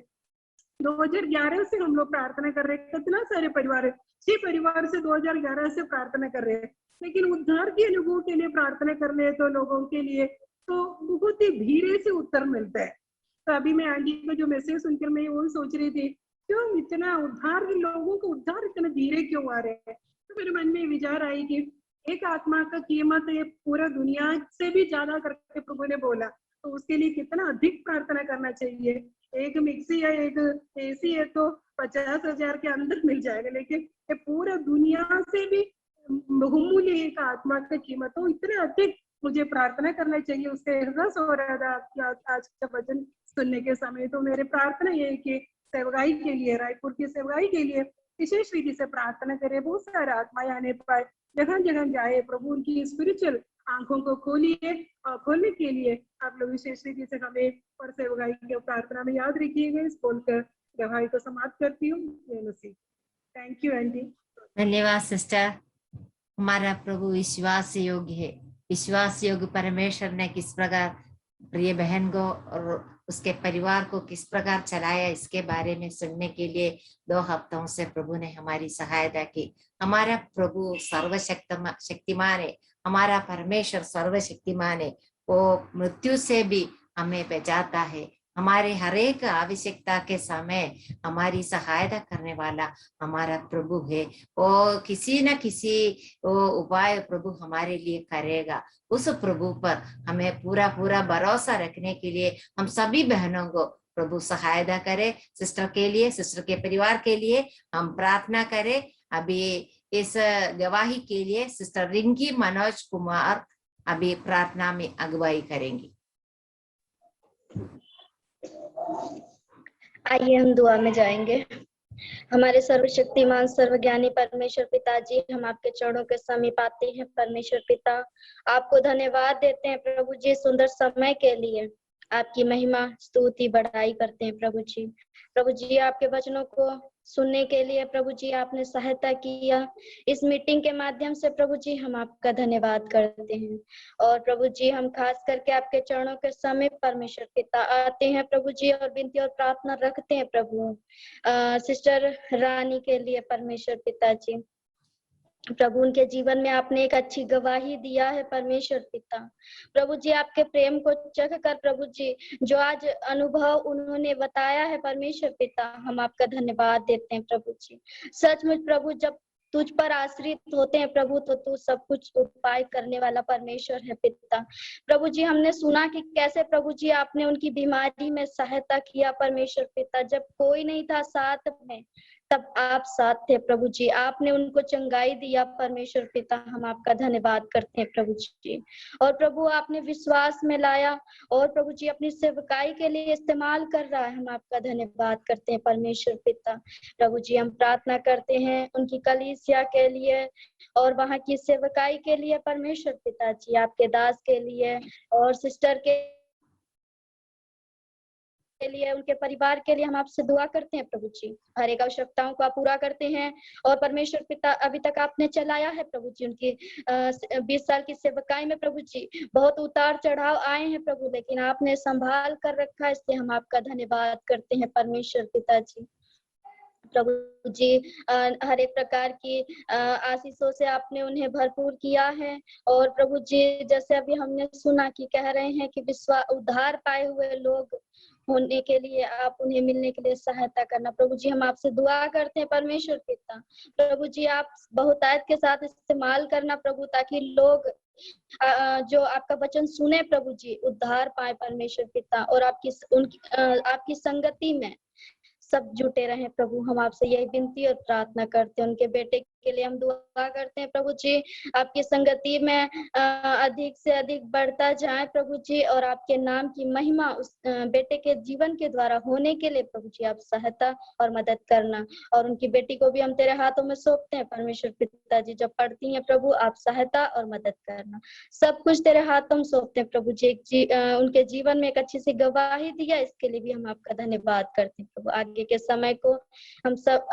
2011 से हम लोग प्रार्थना कर रहे हैं, कितना सारे परिवार है, 6 परिवार से 2011 से प्रार्थना कर रहे हैं। लेकिन उद्धार के अनुभव के लिए प्रार्थना करने हैं तो लोगों के लिए तो बहुत ही धीरे से उत्तर मिलता है। तो अभी मैं आंटी का जो मैसेज सुनकर मैं वो सोच रही थी, क्यों इतना उद्धार, लोगों को उद्धार इतना धीरे क्यों आ रहे हैं। तो मेरे मन में विचार आई कि एक आत्मा का कीमत है पूरा दुनिया से भी ज्यादा करके प्रभु ने बोला, तो उसके लिए कितना अधिक प्रार्थना करना चाहिए। एक मिक्सी या एक एसी है तो 50,000 के अंदर मिल जाएगा, लेकिन ये पूरा दुनिया से भी बहुमूल्य एक आत्मा का कीमत, तो इतना अधिक मुझे प्रार्थना करना चाहिए। उससे एहसास हो रहा था आज का वचन सुनने के समय। तो मेरे प्रार्थना ये है कि सेवगाई के लिए, रायपुर की सेवगाई के लिए विशेष रीति से प्रार्थना करें, बहुत सारे आत्माएं आने पाए, जगह जगह जाए, प्रभु उनकी स्पिरिचुअल आंखों को खोलिए और खोलने के लिए आप लोग विशेष रीति से हमें और सेवगाई के प्रार्थना में याद रखिएगा। इस बोलकर गवाही को समाप्त करती हूँ। Thank you aunty. धन्यवाद सिस्टर। हमारा प्रभु विश्वास योग्य है। विश्वास योग्य परमेश्वर ने किस प्रकार प्रिय बहन को और उसके परिवार को किस प्रकार चलाया, इसके बारे में सुनने के लिए 2 हफ्तों से प्रभु ने हमारी सहायता की। हमारा प्रभु सर्वशक्तिमान है, हमारा परमेश्वर सर्वशक्तिमान है। वो मृत्यु से भी हमें बचाता है। हमारे हर एक आवश्यकता के समय हमारी सहायता करने वाला हमारा प्रभु है। वो किसी न किसी उपाय प्रभु हमारे लिए करेगा। उस प्रभु पर हमें पूरा पूरा भरोसा रखने के लिए हम सभी बहनों को प्रभु सहायता करे। सिस्टर के लिए, सिस्टर के परिवार के लिए हम प्रार्थना करें। अभी इस गवाही के लिए सिस्टर रिंकी मनोज कुमार अभी प्रार्थना में अगुवाई करेंगी। आइए हम दुआ में जाएंगे। हमारे सर्वशक्तिमान सर्वज्ञानी परमेश्वर पिताजी, हम आपके चरणों के समीप आते हैं। परमेश्वर पिता, आपको धन्यवाद देते हैं प्रभु जी सुंदर समय के लिए। आपकी महिमा स्तुति बढ़ाई करते हैं प्रभु जी। प्रभु जी आपके वचनों को सुनने के लिए प्रभु जी आपने सहायता किया। इस मीटिंग के माध्यम से प्रभु जी हम आपका धन्यवाद करते हैं। और प्रभु जी हम खास करके आपके चरणों के समीप परमेश्वर पिता आते हैं प्रभु जी और विनती और प्रार्थना रखते हैं प्रभु सिस्टर रानी के लिए। परमेश्वर पिता जी प्रभु उनके जीवन में आपने एक अच्छी गवाही दिया है परमेश्वर पिता। प्रभु जी आपके प्रेम को चख कर प्रभु जी जो आज अनुभव उन्होंने बताया है परमेश्वर पिता, हम आपका धन्यवाद देते हैं प्रभु जी। सचमुच प्रभु जब तुझ पर आश्रित होते हैं प्रभु तो तू सब कुछ उपाय करने वाला परमेश्वर है पिता। प्रभु जी हमने सुना कि कैसे प्रभु जी आपने उनकी बीमारी में सहायता किया परमेश्वर पिता। जब कोई नहीं था साथ में तब आप साथ थे प्रभु जी, आपने उनको चंगाई दिया परमेश्वर पिता, हम आपका धन्यवाद करते हैं प्रभु जी। और प्रभु आपने विश्वास में लाया और प्रभु जी अपनी सेवकाई के लिए इस्तेमाल कर रहा है, हम आपका धन्यवाद करते हैं परमेश्वर पिता। प्रभु जी हम प्रार्थना करते हैं उनकी कलीसिया के लिए और वहां की सेवकाई के लिए परमेश्वर पिता जी, आपके दास के लिए और सिस्टर के लिए, उनके परिवार के लिए हम आपसे दुआ करते हैं प्रभु जी। हर एक आवश्यकताओं को आप पूरा करते हैं और परमेश्वर पिता अभी तक आपने चलाया है प्रभु जी। उनकी 20 साल की सेवकाई में प्रभु जी बहुत उतार चढ़ाव आए हैं प्रभु, लेकिन आपने संभाल कर रखा है, इसलिए हम आपका धन्यवाद करते हैं परमेश्वर पिता जी। प्रभु जी हर एक प्रकार की आशीषों से आपने उन्हें भरपूर किया है और प्रभु जी जैसे अभी हमने सुना कि कह रहे हैं कि उद्धार पाए हुए लोग होने के लिए आप उन्हें मिलने के लिए सहायता करना। प्रभु जी हम आपसे दुआ करते हैं परमेश्वर पिता, प्रभु जी आप बहुतायत के साथ इस्तेमाल करना प्रभु, ताकि लोग जो आपका वचन सुने प्रभु जी उद्धार पाए परमेश्वर पिता, और आपकी संगति में सब जुटे रहे प्रभु। हम आपसे यही विनती और प्रार्थना करते हैं। उनके बेटे के लिए हम दुआ करते हैं प्रभु जी, आपकी संगति में अधिक से अधिक बढ़ता जाए प्रभु जी, और आपके नाम की महिमा उस बेटे के जीवन के द्वारा होने के लिए प्रभु जी आप सहायता और मदद करना। और उनकी बेटी को भी हम तेरे हाथों में सौंपते हैं परमेश्वर पिताजी, जब पढ़ती हैं प्रभु आप सहायता और मदद करना। सब कुछ तेरे हाथों में सौंपते हैं प्रभु जी। उनके जीवन में एक अच्छी सी गवाही दिया, इसके लिए भी हम आपका धन्यवाद करते हैं प्रभु। आगे के समय को हम सब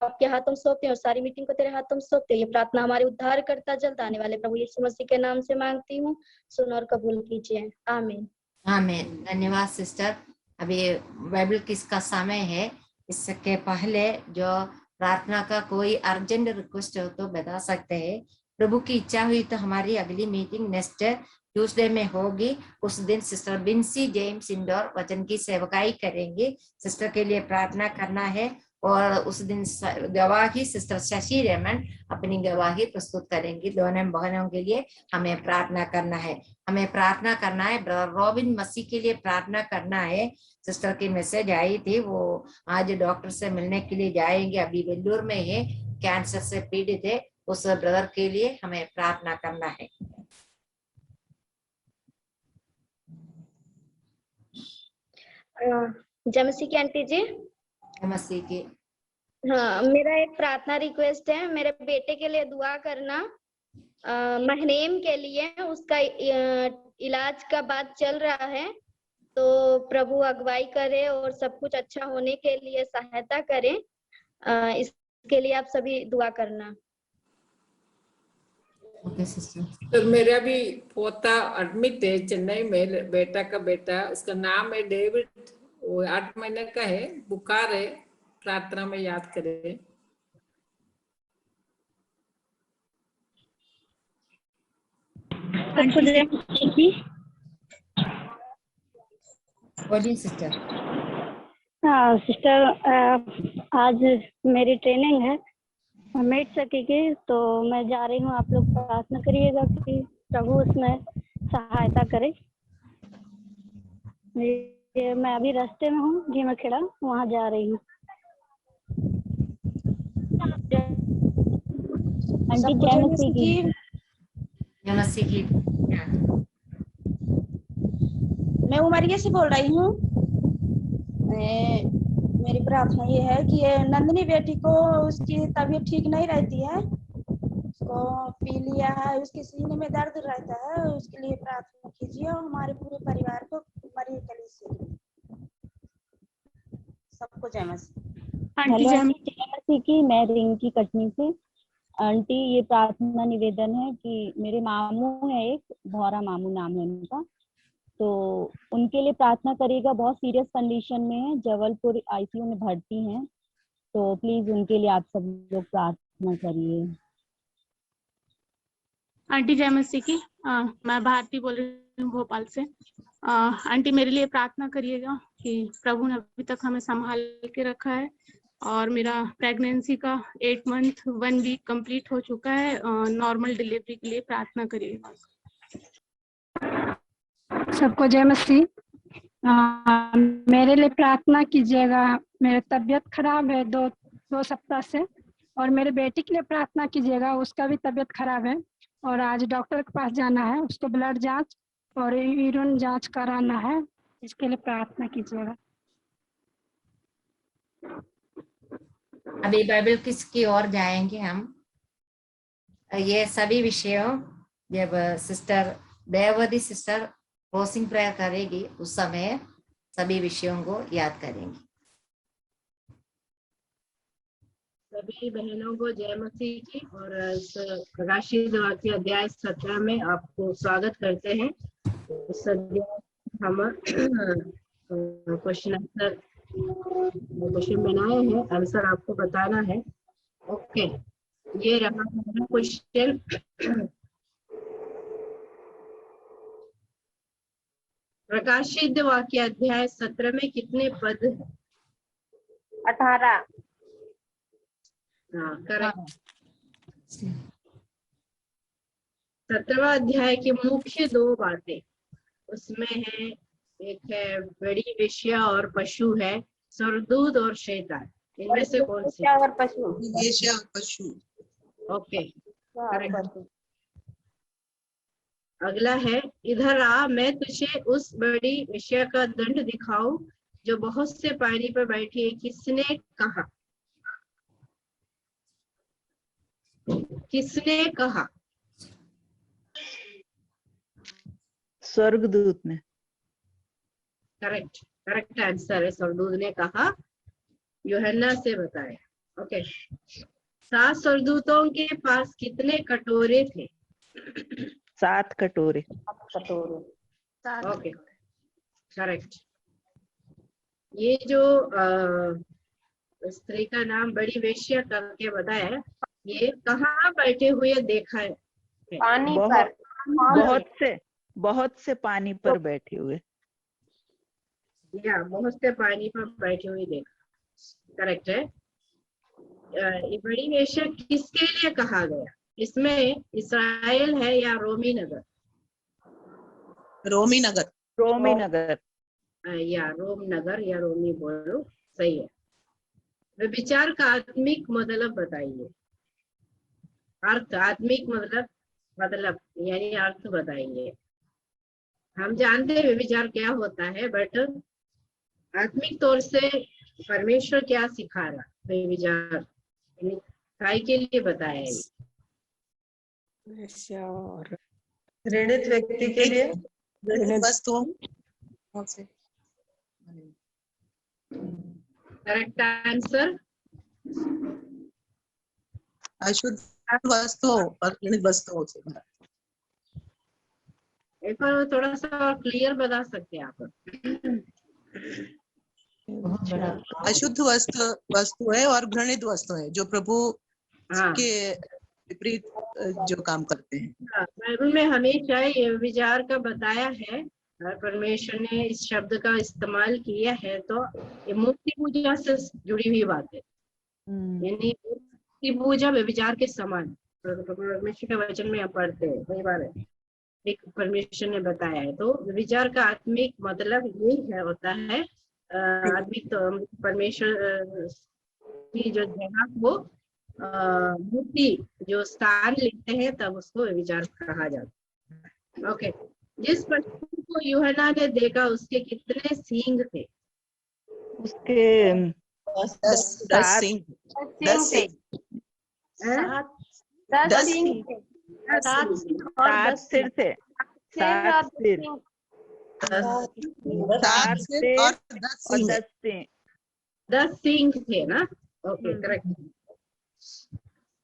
आपके हाथों में सौंपते हैं और सारी मीटिंग को तेरे हाथों में सौंपते हैं। ये प्रार्थना हमारे उद्धार करता जल्द आने वाले प्रभु यीशु मसीह के नाम से मांगती हूँ, सुन और कबूल कीजिए, आमीन। आमीन। धन्यवाद सिस्टर। अभी बाइबल किस का समय है, इसके पहले जो प्रार्थना का कोई अर्जेंट रिक्वेस्ट हो तो बता सकते हैं। प्रभु की इच्छा हुई तो हमारी अगली मीटिंग नेक्स्ट ट्यूसडे में होगी। उस दिन सिस्टर बिन्सी जेम्स इंडोर वचन की सेवकाई करेंगे, सिस्टर के लिए प्रार्थना करना है। और उस दिन गवाही सिस्टर शशि रेमन अपनी गवाही प्रस्तुत करेंगी। दोनों बहनों के लिए हमें प्रार्थना करना है। हमें प्रार्थना करना है, ब्रदर रॉबिन मसीह के लिए प्रार्थना करना है। सिस्टर की मैसेज आई थी, वो आज डॉक्टर से मिलने के लिए जाएंगे, अभी वेल्लूर में है, कैंसर से पीड़ित है। उस ब्रदर के लिए हमें प्रार्थना करना है। जय मसीह की आंटी जी। मसीह की हाँ, मेरा एक प्रार्थना रिक्वेस्ट है, मेरे बेटे के लिए दुआ करना। महनेम के लिए उसका इलाज का बात चल रहा है, तो प्रभु अगुवाई करे और सब कुछ अच्छा होने के लिए सहायता करे। इसके लिए आप सभी दुआ करना। तो मेरा भी पोता एडमिट है चेन्नई में, बेटा का बेटा, उसका नाम है डेविड, वो 8 महीने का है, बुखार है, प्रार्थना में याद करें। बोलिए सिस्टर। हाँ सिस्टर, आज मेरी ट्रेनिंग है मेट सखी की, तो मैं जा रही हूँ। आप लोग प्रार्थना करिएगा कि प्रभु उसमें सहायता करे। मैं अभी रास्ते में हूँ, भीमा खेड़ा, वहाँ जा रही हूँ। आंटी जय मसीह की। जय मसीह की। मैं उमरिया से बोल रही हूँ। मेरी प्रार्थना ये है कि नंदिनी बेटी को उसकी तबीयत ठीक नहीं रहती है, उसको पी लिया है, उसके सीने में दर्द रहता है, उसके लिए प्रार्थना कीजिए और हमारे पूरे परिवार को मरियम कलीसिया सबको जय मसीह। आंटी जय मसीह की। मैं रिंकी कटनी से। आंटी ये प्रार्थना निवेदन है कि मेरे मामू है, एक भौरा मामू नाम है उनका, तो उनके लिए प्रार्थना करिएगा। बहुत सीरियस कंडीशन में है, जबलपुर आईसीयू में भर्ती हैं, तो प्लीज उनके लिए आप सब लोग प्रार्थना करिए। आंटी जय मसीह की। मैं भारती बोल रही हूँ भोपाल से। आंटी मेरे लिए प्रार्थना करिएगा कि प्रभु ने अभी तक हमें संभाल के रखा है और मेरा प्रेगनेंसी का 8 मंथ 1 वीक कंप्लीट हो चुका है। नॉर्मल डिलीवरी के लिए प्रार्थना करिएगा। सबको जय मसीह। मेरे लिए प्रार्थना कीजिएगा। मेरी तबीयत खराब है दो सप्ताह से, और मेरे बेटी के लिए प्रार्थना कीजिएगा, उसका भी तबीयत खराब है और आज डॉक्टर के पास जाना है, उसको ब्लड जांच और यूरिन जांच कराना है, इसके लिए प्रार्थना कीजिएगा। अभी बाइबल किसकी ओर जाएंगे हम। ये सभी विषयों जब sister Dayawati sister closing prayer करेगी उस समय सभी विषयों को याद करेंगे। सभी बहनों को जय मसीह की और इस प्रकाशित वाक्य अध्याय 17 में आपको स्वागत करते हैं। इस अध्याय हम क्वेश्चन बनाए हैं, आंसर आपको बताना है। ओके, ये रहा हमारा क्वेश्चन। प्रकाशित वाक्य अध्याय 17 में कितने पद हैं? 18। हाँ, करेक्ट। 17वां अध्याय की मुख्य 2 बातें उसमें है, एक है बड़ी वेश्या और पशु है, स्वर्गदूत और शैतान। इनमें से कौन सी? और पशु। वेश्या और पशु। Okay, correct. अगला है, इधर आ, मैं तुझे उस बड़ी वेश्या का दंड दिखाऊं जो बहुत से पानी पर बैठी है। किसने कहा? किसने कहा? स्वर्गदूत ने। करेक्ट, करेक्ट आंसर है, स्वर्गदूत ने कहा, यूहन्ना से बताया। ओके, 7 स्वर्गदूतों के पास कितने कटोरे थे? 7 कटोरे। Okay, correct. ये जो स्त्री का नाम बड़ी वेश्या करके बताया, ये कहाँ बैठे हुए देखा है? पानी पर। बहुत से पानी पर बैठे हुए, या बहुत से पानी पर बैठे हुए देखा। करेक्ट है। ये बड़ी वेश्या किसके लिए कहा गया? इसमें इस्राएल है या रोमी नगर? रोमी नगर। रोमी नगर या रोम नगर या रोमी बोलो, सही है। विचार का आत्मिक मतलब बताइए। अर्थ, आत्मिक मतलब यानी अर्थ बताइए। हम जानते हैं विचार क्या होता है, बट आत्मिक तौर से परमेश्वर क्या सिखा रहा है विचार काय के लिए बताया है? घृणित व्यक्ति के लिए, वस्तुओं। करेक्ट आंसर, अशुद्ध वस्तुओं और घृणित वस्तुओं से। एक बार थोड़ा सा और क्लियर बता सकते हैं आप? अशुद्ध वस्तु है और घृणित वस्तु है जो प्रभु के विपरीत जो काम करते हैं। बाइबल में हमेशा ये विचार का बताया है, परमेश्वर ने इस शब्द का इस्तेमाल किया है, तो ये मूर्ति पूजा से जुड़ी हुई बात है। यानी मूर्ति पूजा विचार के समान परमेश्वर के वचन में हम पढ़ते हैं, कई बार है एक परमेश्वर ने बताया है। तो विचार का आत्मिक मतलब यही है, होता है आत्मिक तो परमेश्वर की जो जगह को मूर्ति जो स्थान लेते हैं तब उसको विचार कहा जाता है। ओके, जिस पशु को यूहन्ना ने देखा उसके कितने सींग थे? उसके 10 सींग थे। 10 सींग थे। 7 सिर थे। 7 सिर और 10 सींग थे ना? Okay, correct.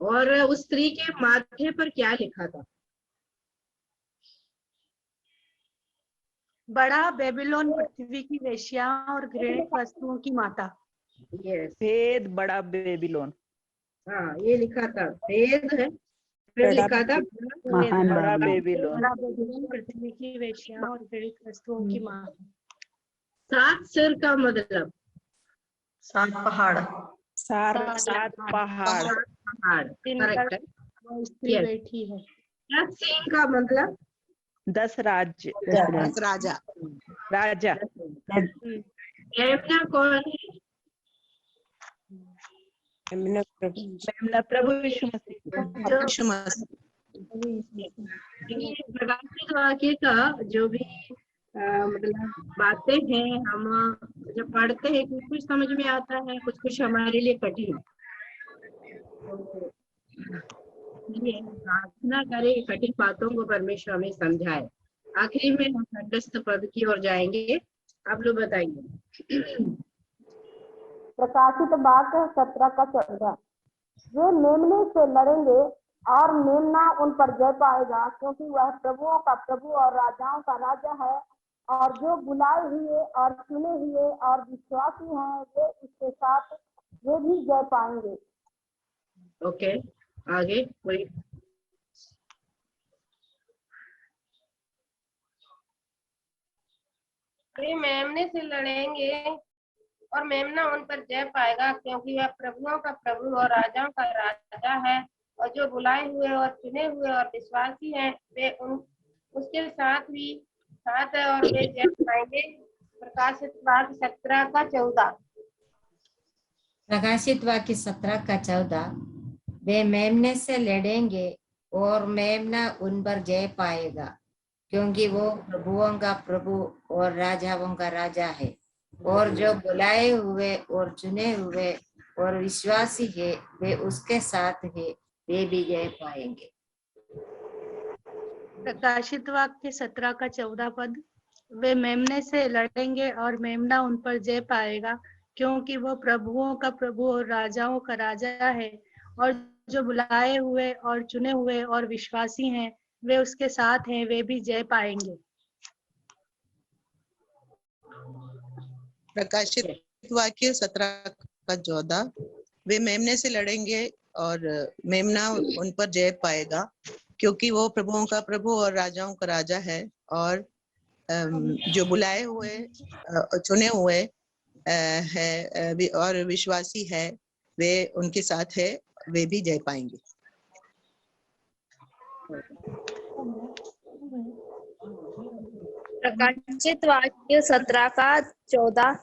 और उस स्त्री के माथे पर क्या लिखा था? बड़ा बेबीलोन पृथ्वी की वेश्या और घृणित वस्तुओं की माता। भेद बड़ा बेबीलोन। हाँ, ये लिखा था, भेद है, फिर लिखा था बड़ा बेबीलोन। बड़ा बेबीलोन पृथ्वी की वेश्या और घृणित वस्तुओं की माता। 7 सिर का मतलब 7 पहाड़। 7 पहाड़। करेक्ट है। वो स्त्री बैठी है। 10 सींग का मतलब 10 राज्य, 10 राजा। राजा। मेमना कौन है? मेमना प्रभु यीशु मसीह। यीशु मसीह। ये प्रकाशित वाक्य का जो भी मतलब बातें हैं, हम जब पढ़ते हैं कुछ कुछ समझ में आता है, कुछ कुछ हमारे लिए कठिन। तो ये प्रार्थना करें कठिन बातों को परमेश्वर हमें समझाए। आखिरी में हम कंठस्थ पद की ओर जाएंगे। आप लोग बताइए। प्रकाशित वाक्य 17-14। वे मेमने से लड़ेंगे और मेमना उन पर जय पाएगा, क्योंकि वह प्रभुओं का प्रभु और राजाओं का राजा है, और जो बुलाए हुए और चुने हुए और विश्वासी हैं वे उसके साथ वे भी जय पाएंगे। ओके, आगे कोई? वे मेमने से लड़ेंगे और मेमना उन पर जय पाएगा, क्योंकि वह प्रभुओं का प्रभु और राजाओं का राजा है, और जो बुलाए हुए और चुने हुए और विश्वासी हैं वे उसके साथ है और वे जय पाएंगे। प्रकाशित वाक्य 17-14। प्रकाशित वाक्य 17-14। वे मेमने से लड़ेंगे और मेमना उन पर जय पाएगा, क्योंकि वो प्रभुओं का प्रभु और राजाओं का राजा है, और जो बुलाए हुए और चुने हुए और विश्वासी है वे उसके साथ है, वे भी जय पाएंगे। प्रकाशित वाक्य 17-14 पद। वे मेमने से लड़ेंगे और मेमना उन पर जय पाएगा, क्योंकि वो प्रभुओं का प्रभु और राजाओं का राजा है, और जो बुलाए हुए और चुने हुए और विश्वासी हैं वे उसके साथ हैं, वे भी जय पाएंगे। प्रकाशित वाक्य 17-14। वे मेमने से लड़ेंगे और मेमना उन पर जय पाएगा, क्योंकि वो प्रभुओं का प्रभु और राजाओं का राजा है, और जो बुलाए हुए चुने हुए है और विश्वासी है वे उनके साथ है, वे भी जय पाएंगे। प्रकाशित वाक्य 17-14।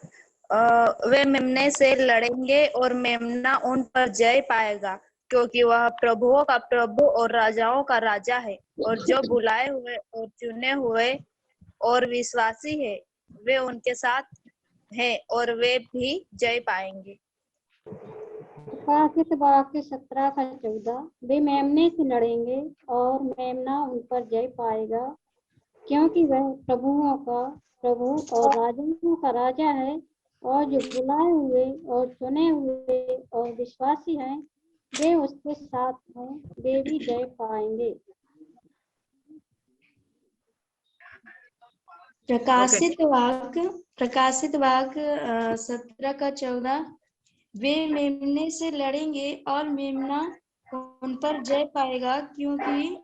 वे मेमने से लड़ेंगे और मेमना उन पर जय पाएगा, क्योंकि वह प्रभुओं का प्रभु और राजाओं का राजा है, और जो बुलाए हुए और चुने हुए और विश्वासी है वे उनके साथ हैं, और वे भी जय पाएंगे। प्रकाशित वाक्य 17-14। वे मेमने से लड़ेंगे और मेमना उन पर जय पाएगा, क्योंकि वह प्रभुओं का प्रभु और राजाओं का राजा है, और जो बुलाए हुए और चुने हुए और विश्वासी हैं वे उसके साथ हैं, वे भी जय पाएंगे। प्रकाशित वाक्य 17-14। वे मेमने से लड़ेंगे और मेमना उन पर जय पाएगा, क्योंकि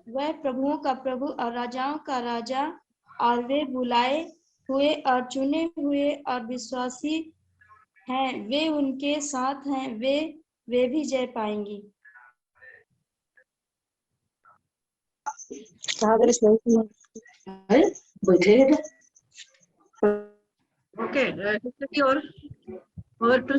वह प्रभुओं का प्रभु और राजाओं का राजा, और वे बुलाए हुए और चुने हुए और विश्वासी हैं वे उनके साथ हैं, वे भी जय पाएंगे। ओके, और टू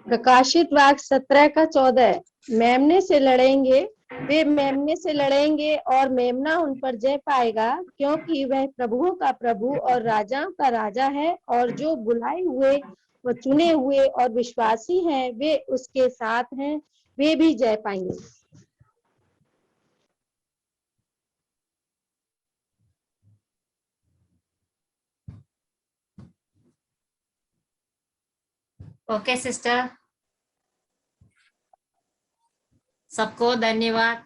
प्रकाशित वाक्य 17-14। मेमने से लड़ेंगे, वे मेमने से लड़ेंगे और मेमना उन पर जय पाएगा, क्योंकि वह प्रभुओं का प्रभु और राजाओं का राजा है, और जो बुलाए हुए और चुने हुए और विश्वासी हैं वे उसके साथ हैं, वे भी जय पाएंगे। ओके सिस्टर, सबको धन्यवाद।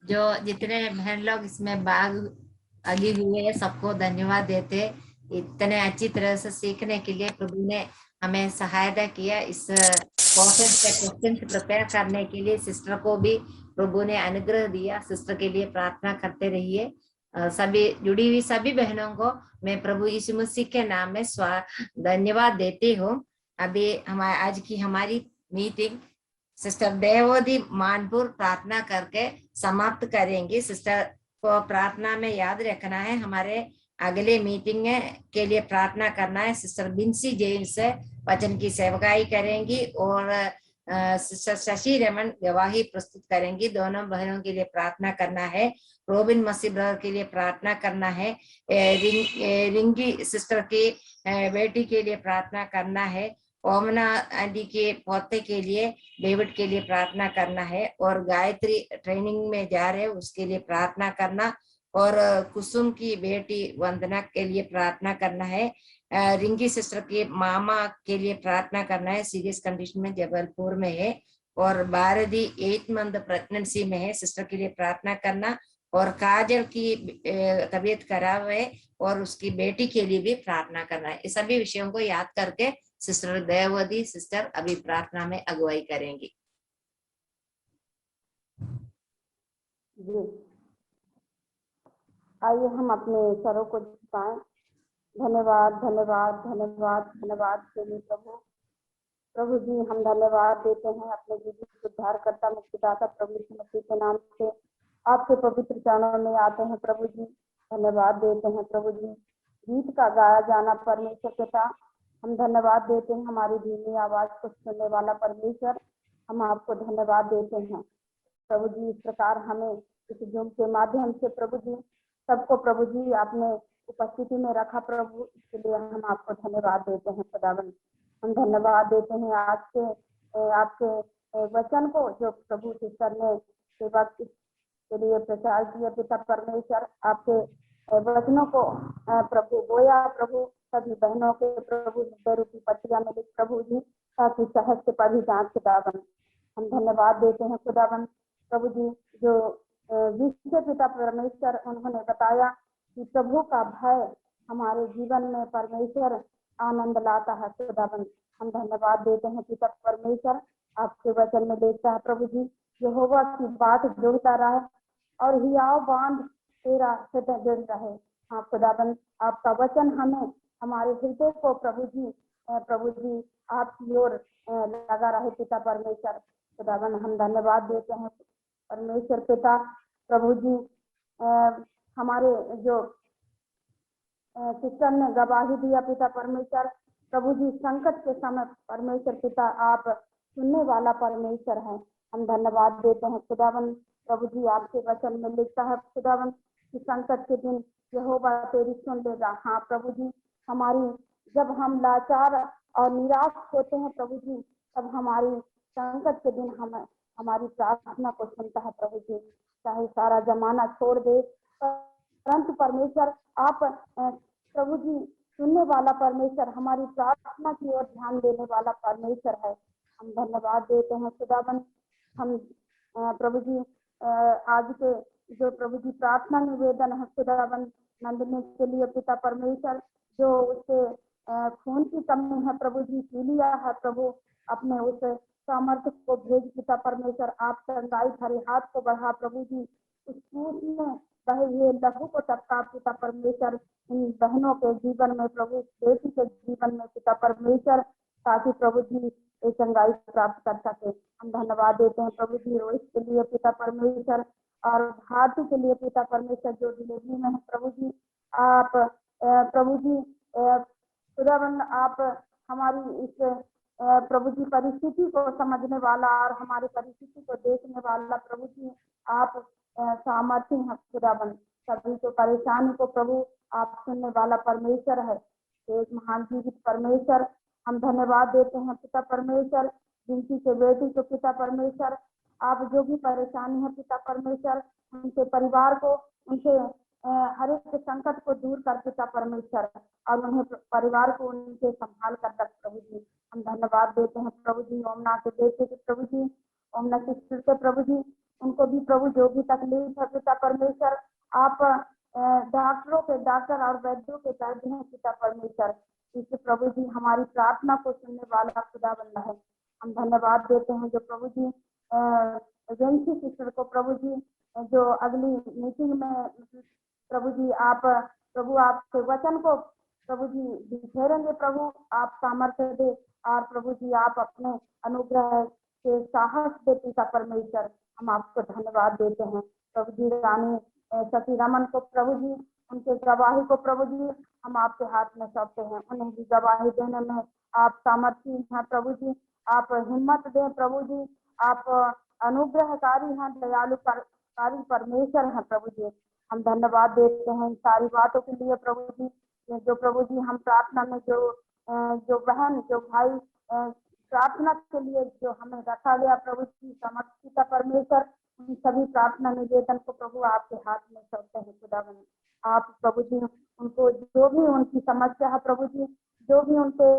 जो जितने बहन लोग इसमें भाग आगे हुए हैं सबको धन्यवाद देते। इतने अच्छी तरह से सीखने के लिए प्रभु ने हमें सहायता किया। इस क्वेश्चन प्रिपेयर करने के लिए सिस्टर को भी प्रभु ने अनुग्रह दिया। सिस्टर के लिए प्रार्थना करते रहिए। सभी जुड़ी हुई सभी बहनों को मैं प्रभु यीशु मसीह के नाम में धन्यवाद देती हूँ। अभी आज की हमारी मीटिंग सिस्टर देवोदी मानपुर प्रार्थना करके समाप्त करेंगी। सिस्टर को प्रार्थना में याद रखना है, हमारे अगले मीटिंग के लिए प्रार्थना करना है। सिस्टर बिंसी जेम्स वचन की सेवकाई करेंगी और सिस्टर शशि रमन गवाही प्रस्तुत करेंगी। दोनों बहनों के लिए प्रार्थना करना है। रोबिन मसीह ब्रदर के लिए प्रार्थना करना है। रिंगी सिस्टर की बेटी के लिए प्रार्थना करना है। ओमना आंटी के पोते के लिए, डेविड के लिए प्रार्थना करना है। और गायत्री ट्रेनिंग में जा रहे उसके लिए प्रार्थना करना। और कुसुम की बेटी वंदना के लिए प्रार्थना करना है। रिंकी सिस्टर के मामा के लिए प्रार्थना करना है, सीरियस कंडीशन में जबलपुर में है। और भारती 8 मंथ प्रेगनेंसी में है, सिस्टर के लिए प्रार्थना करना। और काजल की तबीयत खराब है और उसकी बेटी के लिए भी प्रार्थना करना है। इस सभी विषयों को याद करके सिस्टर देववती सिस्टर अभी प्रार्थना में अगुवाई करेंगी। जी, आइए हम अपने सरों को झुकाएं। धन्यवाद धन्यवाद धन्यवाद धन्यवाद के लिए प्रभु जी हम धन्यवाद देते हैं अपने जीवित उद्धारकर्ता मुक्तिदाता प्रभु यीशु मसीह के नाम से आपके पवित्र चरणों में आते हैं। प्रभु जी धन्यवाद देते हैं। प्रभु जी गीत का गाया जाना परमेश्वर पिता, हम धन्यवाद देते हैं। हमारी धीमी आवाज को सुनने वाला परमेश्वर, हम आपको धन्यवाद देते हैं। प्रभु जी इस प्रकार हमें इस जूम के माध्यम से प्रभु जी सबको प्रभु जी आपने उपस्थिति में रखा प्रभु, इसके लिए हम आपको धन्यवाद देते हैं। खुदावन हम धन्यवाद देते हैं आज के आपके वचन को जो प्रभु सिस्टर ने सेवा के लिए प्रचार किया। पिता परमेश्वर आपके वचनों को प्रभु बोया प्रभु सभी बहनों के प्रभु हृदय रूपी पत्रिया में लिख प्रभु जी, ताकि सहज से पढ़ी जाए। खुदावन हम धन्यवाद देते हैं। खुदावन प्रभु जी जो विश्व पिता परमेश्वर उन्होंने बताया कि प्रभु का भय हमारे जीवन में परमेश्वर आनंद लाता है। खुदावन हम धन्यवाद देते हैं। पिता परमेश्वर आपके वचन में देखता है प्रभु जी यहोवा की बात जुड़ता रहे और हियाव बांध तेरा हृदय जुड़ रहे। हाँ खुदावन आपका वचन हमें हमारे हृदय को प्रभु जी आपकी ओर लगा रहे। पिता परमेश्वर खुदावन हम धन्यवाद देते हैं। परमेश्वर पिता प्रभु जी हमारे जो सिस्टर ने गवाही दिया पिता परमेश्वर प्रभु जी संकट के समय परमेश्वर पिता आप सुनने वाला परमेश्वर है। हम धन्यवाद देते हैं। खुदावन प्रभु जी आपके वचन में लिखता है खुदावन कि संकट के दिन यहोवा तेरी सुन लेगा। हाँ प्रभु जी हमारी जब हम लाचार और निराश होते हैं प्रभु जी तब हमारी संकट के दिन हमारी प्रार्थना को सुनता है प्रभु जी। चाहे सारा जमाना छोड़ दे परंतु परमेश्वर आप प्रभु जी सुनने वाला परमेश्वर, हमारी प्रार्थना की ओर ध्यान देने वाला परमेश्वर है। हम धन्यवाद देते हैं खुदावन। हम प्रभु जी आज के जो प्रभु जी प्रार्थना निवेदन है खुदावन नंदनी के लिए पिता परमेश्वर जो उसके खून की कमी है प्रभु जी पी लिया है प्रभु अपने उस सामर्थ्य को भेज पिता परमेश्वर आप चंगाई भरे हाथ को बढ़ा प्रभु जी उस खून में बहे हुए लहू को टपका पिता परमेश्वर इन बहनों के जीवन में प्रभु बेटी के जीवन में पिता परमेश्वर ताकि प्रभु जी एक चंगाई प्राप्त कर सके। हम धन्यवाद देते हैं प्रभु जी रोहित के लिए पिता परमेश्वर और भारती के लिए पिता परमेश्वर जो डिलीवरी में है प्रभु जी आप प्रभु जी खुदावन आप हमारी इस प्रभु जी परिस्थिति को समझने वाला और हमारी परिस्थिति को देखने वाला प्रभु जी आप सामर्थ्य है। खुदावन सभी को परेशानी को प्रभु आप सुनने वाला परमेश्वर है। एक महान जीवित परमेश्वर हम धन्यवाद देते हैं पिता परमेश्वर जिनकी के बेटी को पिता परमेश्वर आप जो भी परेशानी है पिता परमेश्वर उनके परिवार को उनके हर एक संकट को दूर कर पिता परमेश्वर और उन्हें परिवार को उनके संभाल कर रख प्रभु जी। हम धन्यवाद देते हैं प्रभु जी ओमना के बेटे के प्रभु जी ओमना सिस्टर के प्रभु जी उनको भी प्रभु जो भी तकलीफ है पिता परमेश्वर आप डॉक्टरों के डॉक्टर और वैद्यों के वैद्य हैं पिता परमेश्वर इससे प्रभु जी हमारी प्रार्थना को सुनने वाला खुदा बंदा है। हम धन्यवाद देते हैं जो प्रभु जी एजेंसी सिस्टर को प्रभु जी जो अगली मीटिंग में प्रभु जी आप प्रभु आपके वचन को प्रभु जी बिखेरेंगे प्रभु आप सामर्थ्य दे और प्रभु जी आप अपने अनुग्रह के साहस दे पिता परमेश्वर। हम आपको धन्यवाद देते हैं प्रभु जी। रानी सती रमन को प्रभु जी, उनके गवाही को प्रभु जी हम आपके हाथ में सौंपते हैं। उन्हें भी गवाही देने में आप सामर्थ्य हैं प्रभु जी। आप हिम्मत दें प्रभु जी। आप अनुग्रहकारी हैं, दयालुकारी परमेश्वर हैं प्रभु जी। हम धन्यवाद देते हैं इन सारी बातों के लिए प्रभु जी। जो प्रभु जी हम प्रार्थना में जो बहन जो भाई प्रार्थना के लिए जो हमें रखा गया प्रभु जी समर्थी का परमेश्वर, उन सभी प्रार्थना निवेदन को प्रभु आपके हाथ में सौंपते हैं खुदावन। आप प्रभु जी उनको जो भी उनकी समस्या है प्रभु जी, जो भी उनके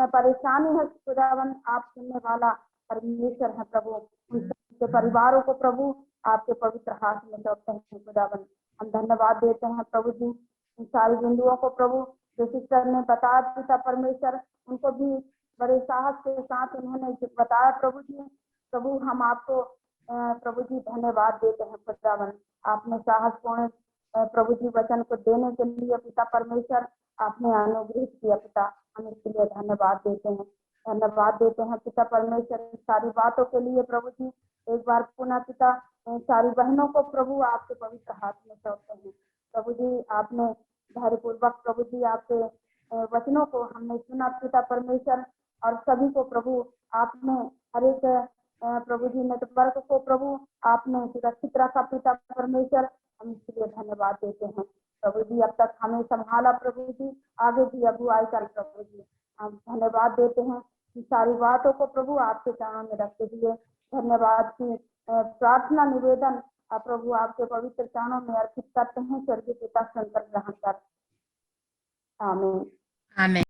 परेशानी है खुदावन, आप सुनने वाला परमेश्वर है प्रभु। उनके परिवारों को प्रभु आपके पवित्र हाथ में सौंपते हैं खुदावन। हम धन्यवाद देते हैं प्रभु जी इन सारी बिंदुओं को प्रभु। जो सिस्टर ने बताया पिता परमेश्वर, उनको भी बड़े साहस के साथ उन्होंने बताया प्रभु जी। प्रभु हम आपको प्रभु जी धन्यवाद देते हैं खुदावन। आपने साहसपूर्ण प्रभु जी वचन को देने के लिए पिता परमेश्वर आपने अनुग्रहित किया पिता। हम इसके लिए धन्यवाद देते हैं, धन्यवाद देते हैं पिता परमेश्वर इन सारी बातों के लिए प्रभु जी। एक बार पुनः पिता सारी बहनों को प्रभु आपके पवित्र हाथ में सौंपते हैं प्रभु जी। आपने धैर्यपूर्वक प्रभु जी आपके वचनों को हमने सुना पिता परमेश्वर, और सभी को प्रभु आपने हर एक प्रभु जी नेटवर्क को प्रभु आपने सुरक्षित रखा पिता परमेश्वर। हम इसके लिए धन्यवाद देते हैं प्रभु जी। अब तक हमें संभाला प्रभु जी, आगे भी अगुवाई कर प्रभु जी। हम धन्यवाद देते हैं कि सारी बातों को प्रभु आपके चरणों में रखते हुए धन्यवाद की प्रार्थना निवेदन प्रभु आपके पवित्र चरणों में अर्पित करते हैं। स्वर्गीय पिता सुनकर ग्रहण कर, आमीन। आमीन।